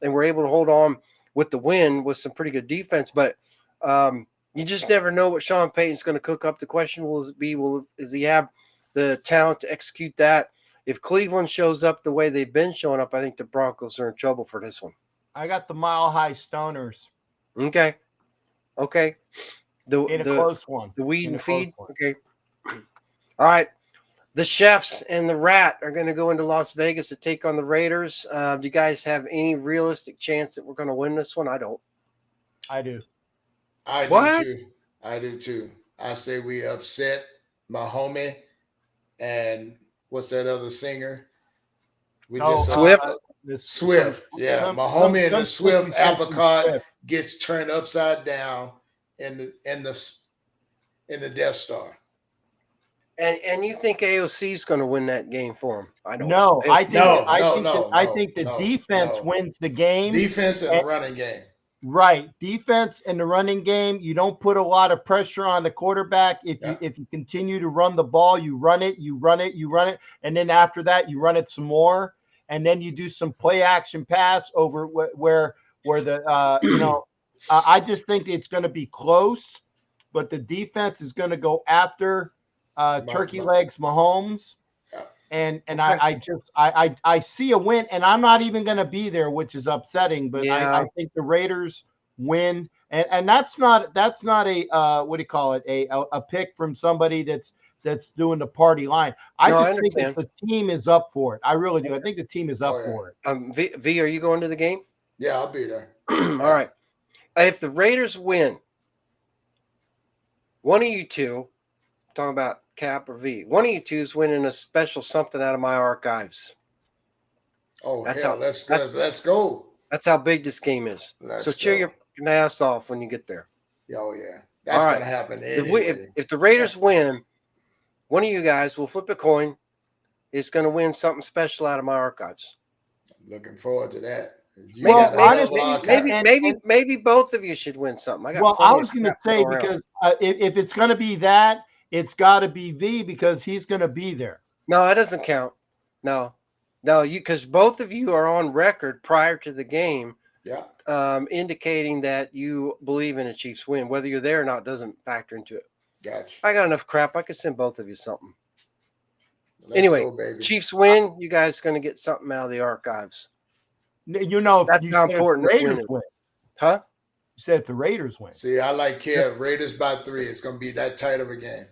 and were able to hold on with the win with some pretty good defense. But you just never know what Sean Payton's going to cook up. The question does he have the talent to execute that? If Cleveland shows up the way they've been showing up, I think the Broncos are in trouble for this one. I got the Mile High Stoners. Okay. In a close one. The weed and feed. Okay. All right. The Chefs and the Rat are going to go into Las Vegas to take on the Raiders. Do you guys have any realistic chance that we're going to win this one? I don't. I do. I do too. I say we upset my homie and what's that other singer? Swift. Yeah. My homie and the Swift apricot gets turned upside down in the Death Star. And you think AOC is going to win that game for him? I don't. No, I think the defense wins the game. Defense and the running game. Right, defense and the running game. You don't put a lot of pressure on the quarterback. If you continue to run the ball, you run it, and then after that, you run it some more, and then you do some play action pass over where the I just think it's going to be close, but the defense is going to go after Turkey Legs Mahomes. And I see a win, and I'm not even going to be there, which is upsetting. But I think the Raiders win, and that's not a what do you call it, a pick from somebody that's doing the party line. I think that the team is up for it. I really do. I think the team is up for it. V, are you going to the game? Yeah, I'll be there. All right. If the Raiders win, one of you two, talking about Cap or V, one of you two is winning a special something out of my archives. Oh, let's go. That's how big this game is. So cheer your ass off when you get there. Oh yeah, that's gonna happen. If the Raiders win, one of you guys will flip a coin. Is going to win something special out of my archives. I'm looking forward to that. Maybe both of you should win something. I was going to say because if it's going to be that, it's got to be V because he's going to be there. No, it doesn't count. No, because both of you are on record prior to the game, indicating that you believe in a Chiefs win. Whether you're there or not doesn't factor into it. Gotcha. I got enough crap. I could send both of you something. Let's go, baby. Chiefs win. You guys going to get something out of the archives. You know, that's how important the Raiders win. Huh? You said the Raiders win. See, I like Kev. Raiders by 3. It's going to be that tight of a game.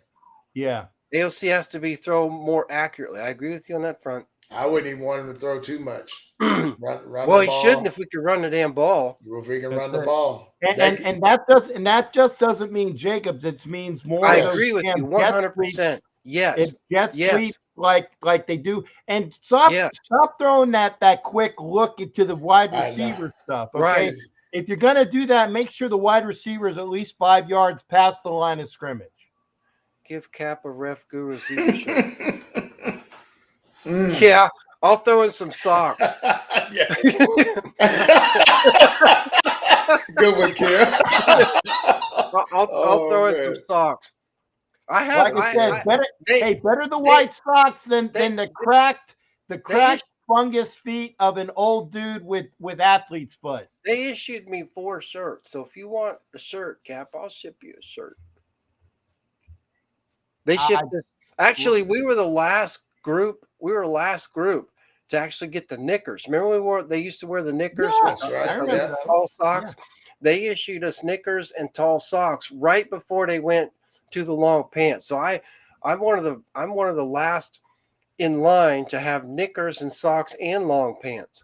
Yeah. AOC has to be thrown more accurately. I agree with you on that front. I wouldn't even want him to throw too much. Run well, he shouldn't if we could run the damn ball. If we can run the ball. And that just doesn't mean Jacobs. It means more. I agree with you 100%. Yes. It jet sweep like they do. And stop throwing that quick look into the wide receiver stuff. Okay. Right. If you're gonna do that, make sure the wide receiver is at least 5 yards past the line of scrimmage. Give Cap a ref guru receiver. Yeah, I'll throw in some socks. Good one, Kim. I'll throw in some socks. I have. Like I said, better the white socks than the cracked fungus feet of an old dude with athlete's foot. They issued me 4 shirts, so if you want a shirt, Cap, I'll ship you a shirt. They shipped this. Actually, we were the last group. We were the last group to actually get the knickers. Remember they used to wear the knickers with tall socks. Yeah. They issued us knickers and tall socks right before they went to the long pants. So I'm one of the last in line to have knickers and socks and long pants.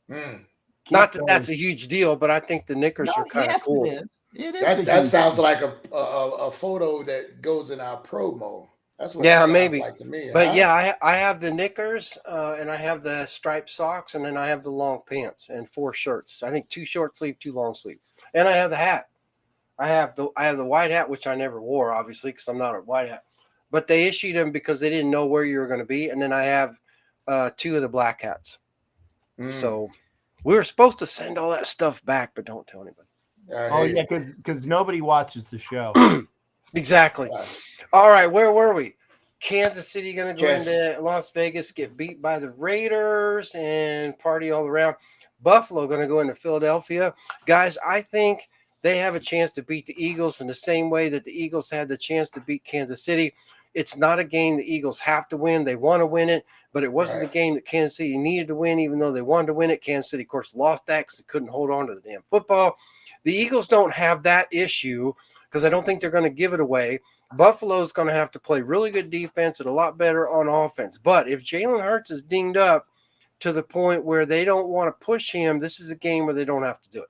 Not that that's a huge deal, but I think the knickers are kind of cool. It is. That sounds like a photo that goes in our promo. That's what it sounds like to me. But I have the knickers and I have the striped socks and then I have the long pants and 4 shirts. I think 2 short sleeve, 2 long sleeve. And I have the hat. I have the white hat, which I never wore, obviously, because I'm not a white hat. But they issued them because they didn't know where you were going to be. And then I have 2 of the black hats. So we were supposed to send all that stuff back, but don't tell anybody. Yeah, because nobody watches the show. Exactly. All right, where were we? Kansas City going to go into Las Vegas, get beat by the Raiders, and party all around. Buffalo going to go into Philadelphia. Guys, I think they have a chance to beat the Eagles in the same way that the Eagles had the chance to beat Kansas City. It's not a game the Eagles have to win. They want to win it, but it wasn't a game that Kansas City needed to win, even though they wanted to win it. Kansas City, of course, lost that because they couldn't hold on to the damn football. The Eagles don't have that issue because I don't think they're going to give it away. Buffalo's going to have to play really good defense and a lot better on offense. But if Jalen Hurts is dinged up to the point where they don't want to push him, this is a game where they don't have to do it.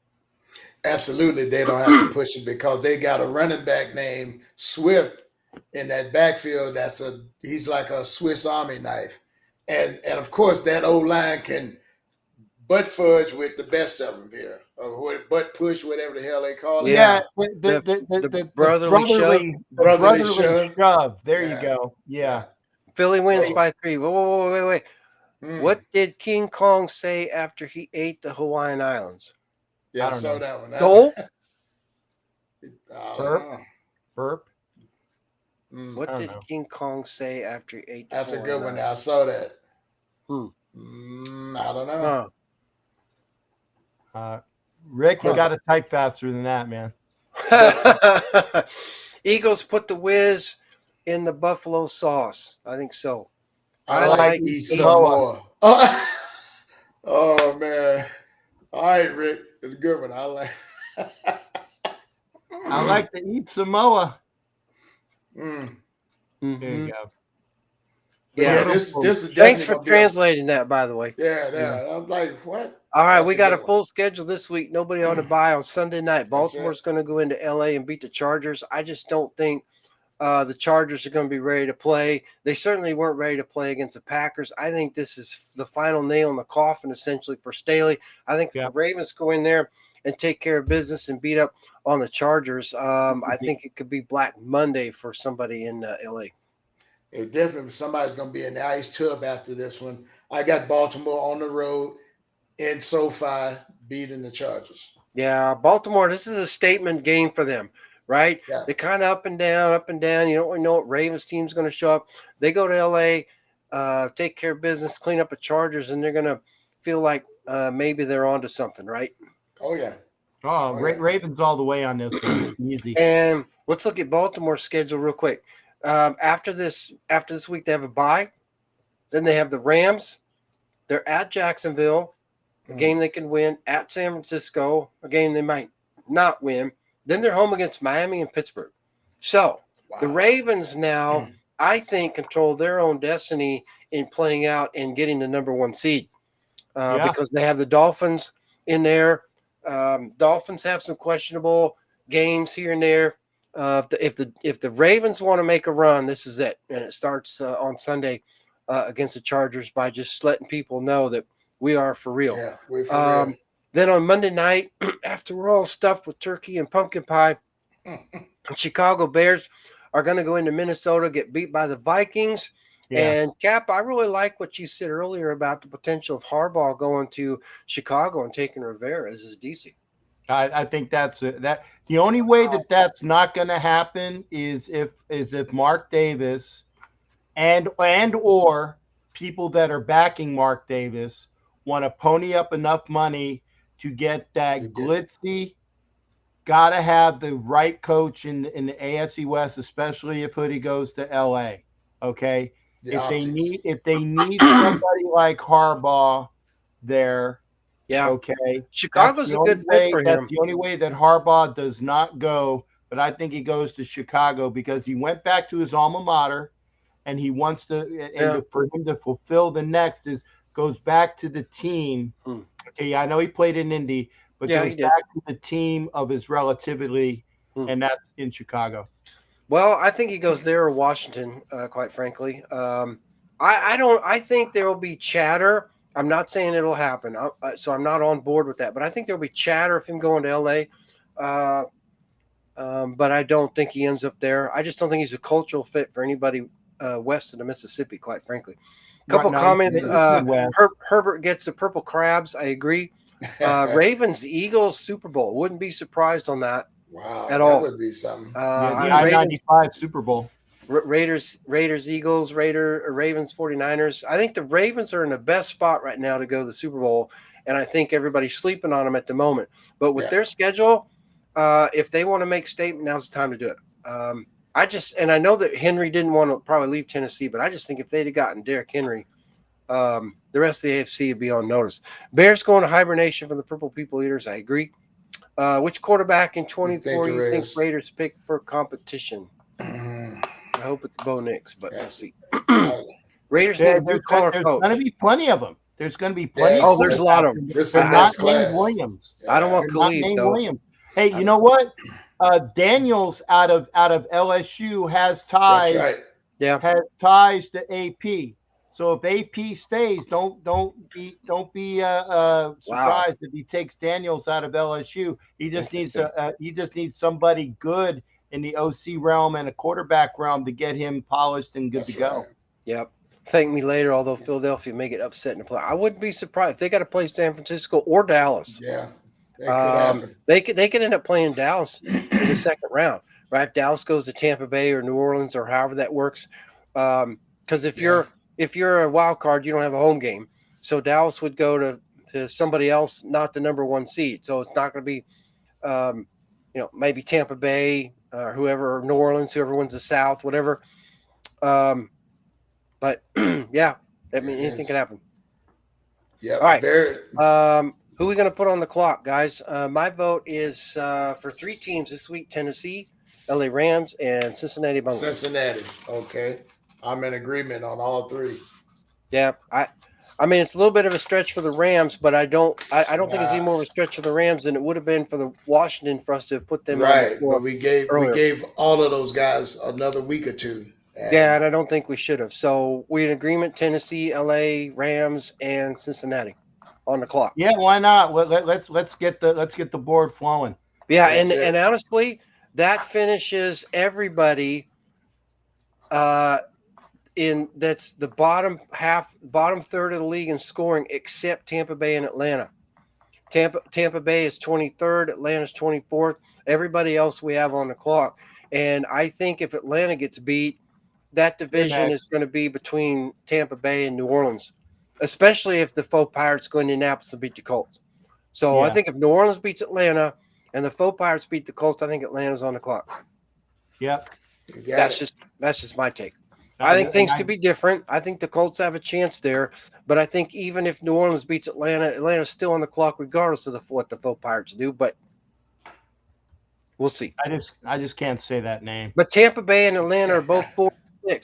Absolutely, they don't have to push it because they got a running back named Swift in that backfield. He's like a Swiss Army knife. And of course, that O-line can butt fudge with the best of them here. Or butt push, whatever the hell they call it. Yeah, the brotherly shove. There you go. Yeah. Philly wins by 3. Wait. What did King Kong say after he ate the Hawaiian Islands? Yeah, I saw that one. Dole? Burp. What did King Kong say after he ate the That's Hawaiian a good one. Islands? I saw that. I don't know. Rick, you got to type faster than that, man. Eagles put the whiz in the buffalo sauce. I think so. I like eat some more. Oh, man. All right, Rick. It's a good one. I like to eat Samoa. Mm-hmm. There you go. Yeah, this is thanks for translating that, by the way. Yeah. I'm like, what? All right, we got a full schedule this week. Nobody ought to buy on Sunday night. Baltimore's going to go into LA and beat the Chargers. I just don't think the Chargers are going to be ready to play. They certainly weren't ready to play against the Packers. I think this is the final nail in the coffin, essentially, for Staley. I think if the Ravens go in there and take care of business and beat up on the Chargers, I think it could be Black Monday for somebody in LA. It definitely somebody's going to be in the ice tub after this one. I got Baltimore on the road in SoFi beating the Chargers. Yeah, Baltimore, this is a statement game for them, right? Yeah. They're kind of up and down. You don't really know what Ravens team's going to show up. They go to LA. take care of business, clean up the Chargers, and they're going to feel like maybe they're onto something, right? Oh, yeah. Oh, Ravens all the way on this one. Easy. And let's look at Baltimore's schedule real quick. After this week, they have a bye. Then they have the Rams. They're at Jacksonville, a game they can win. At San Francisco, a game they might not win. Then they're home against Miami and Pittsburgh. So the Ravens now, I think, control their own destiny in playing out and getting the number 1 seed because they have the Dolphins in there. Dolphins have some questionable games here and there. If the Ravens want to make a run, this is it, and it starts on Sunday against the Chargers by just letting people know that we are for real. Yeah, we're for real. Then on Monday night, after we're all stuffed with turkey and pumpkin pie, Chicago Bears are going to go into Minnesota, get beat by the Vikings. Yeah. And Cap, I really like what you said earlier about the potential of Harbaugh going to Chicago and taking Rivera as his DC. I think that's that. The only way that's not going to happen is if Mark Davis and or people that are backing Mark Davis want to pony up enough money to get that glitzy. Got to have the right coach in the AFC West, especially if Hoodie goes to LA. Okay. If they need somebody like Harbaugh there, okay. Chicago's a good fit for him. That's the only way that Harbaugh does not go, but I think he goes to Chicago because he went back to his alma mater, and he wants to. For him to fulfill the next goes back to the team. Okay, I know he played in Indy, but goes back to the team of his relativity, and that's in Chicago. Well, I think he goes there or Washington, quite frankly. I think there will be chatter. I'm not saying it'll happen, so I'm not on board with that. But I think there will be chatter of him going to L.A., but I don't think he ends up there. I just don't think he's a cultural fit for anybody west of the Mississippi, quite frankly. A couple comments. Herbert gets the purple crabs. I agree. Ravens, Eagles, Super Bowl. Wouldn't be surprised on that. Wow, at all. That would be something. The I-95 Super Bowl. Raiders, Eagles, Ravens, 49ers. I think the Ravens are in the best spot right now to go to the Super Bowl, and I think everybody's sleeping on them at the moment. But with their schedule, if they want to make statement, now's the time to do it. I know that Henry didn't want to probably leave Tennessee, but I just think if they'd have gotten Derrick Henry, the rest of the AFC would be on notice. Bears going to hibernation from the Purple People Eaters. I agree. Which quarterback in 24 you think Raiders pick for competition? I hope it's Bo Nix, but let's see. Raiders need a blue-collar coach. There's going to be plenty of them. There's going to be plenty. Oh, there's a lot of them. They're not named Williams. I don't want Khalid, though. Williams. Hey, you know what? Daniels out of LSU has ties. That's right. Yeah, has ties to AP. So if AP stays, don't be surprised if he takes Daniels out of LSU. He just needs somebody good in the OC realm and a quarterback realm to get him polished and good to go. Right. Yep. Thank me later. Although Philadelphia may get upset in the play, I wouldn't be surprised if they got to play San Francisco or Dallas. Yeah, that they could end up playing Dallas in the second round, right? If Dallas goes to Tampa Bay or New Orleans or however that works, because if you're a wild card, you don't have a home game. So Dallas would go to somebody else, not the number 1 seed. So it's not going to be, maybe Tampa Bay or whoever, or New Orleans, whoever wins the South, whatever. But yeah, anything can happen. Yeah. All right. Who are we going to put on the clock, guys? My vote is for 3 teams this week: Tennessee, LA Rams, and Cincinnati Bengals. Cincinnati. Okay. I'm in agreement on all 3. Yeah, I mean it's a little bit of a stretch for the Rams, but I don't think it's any more of a stretch for the Rams than it would have been for the Washington for us to put them right. But we gave all of those guys another week or two. And I don't think we should have. So we're in agreement: Tennessee, LA, Rams, and Cincinnati on the clock. Yeah, why not? Let's get the board flowing. Yeah, and honestly, that finishes everybody. That's the bottom third of the league in scoring, except Tampa Bay and Atlanta. Tampa Bay is 23rd, Atlanta's 24th. Everybody else we have on the clock, and I think if Atlanta gets beat, that division is going to be between Tampa Bay and New Orleans, especially if the faux Pirates go to Indianapolis and beat the Colts. So I think if New Orleans beats Atlanta and the faux Pirates beat the Colts, I think Atlanta's on the clock. Yep. That's just my take. I think things could be different. I think the Colts have a chance there, but I think even if New Orleans beats Atlanta, Atlanta's still on the clock regardless of what the faux Pirates do. But we'll see. I just can't say that name. But Tampa Bay and Atlanta are both 4-6.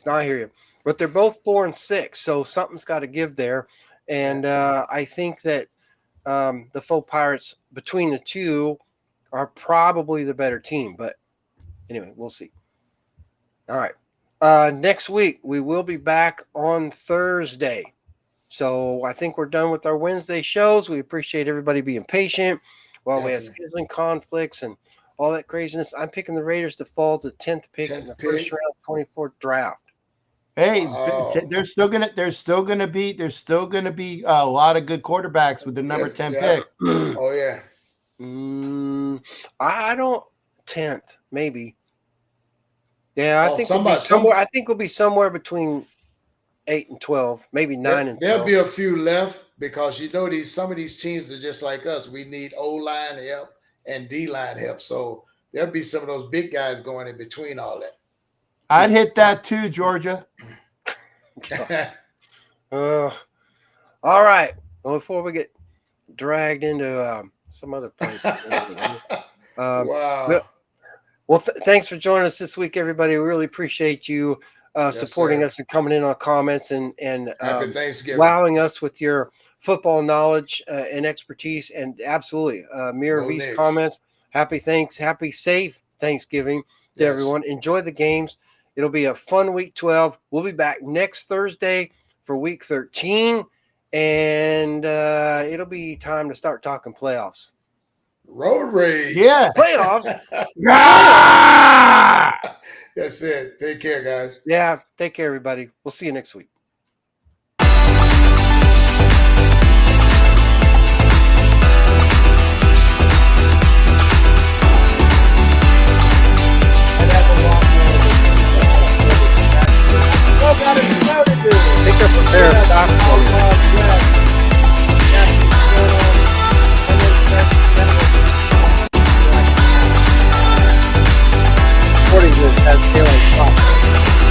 Now I hear you, but they're both 4-6, so something's got to give there. And I think that the faux Pirates between the two are probably the better team. But anyway, we'll see. All right. Next week, we will be back on Thursday. So I think we're done with our Wednesday shows. We appreciate everybody being patient while we have scheduling conflicts and all that craziness. I'm picking the Raiders to fall to 10th pick in the first round, 24th draft. Hey, there's still gonna be a lot of good quarterbacks with the number 10 pick. Oh yeah. I don't 10th, maybe. Yeah, I think we'll be somewhere between 8 and 12, maybe 9 and 12. There'll be a few left because some of these teams are just like us. We need O-line help and D-line help. So there'll be some of those big guys going in between all that. I'd hit that too, Georgia. All right. Well, before we get dragged into some other place. Wow. Well, thanks for joining us this week, everybody. We really appreciate you supporting us and coming in on comments and Happy Thanksgiving. wowing us with your football knowledge and expertise. And absolutely, mirror V's comments. Happy safe Thanksgiving to everyone. Enjoy the games. It'll be a fun week 12. We'll be back next Thursday for week 13, and it'll be time to start talking playoffs. Road rage. Yeah. Playoffs. That's it. Take care, guys. Yeah. Take care, everybody. We'll see you next week. Take up a pair of socks. Sporting Goods has Galleon socks.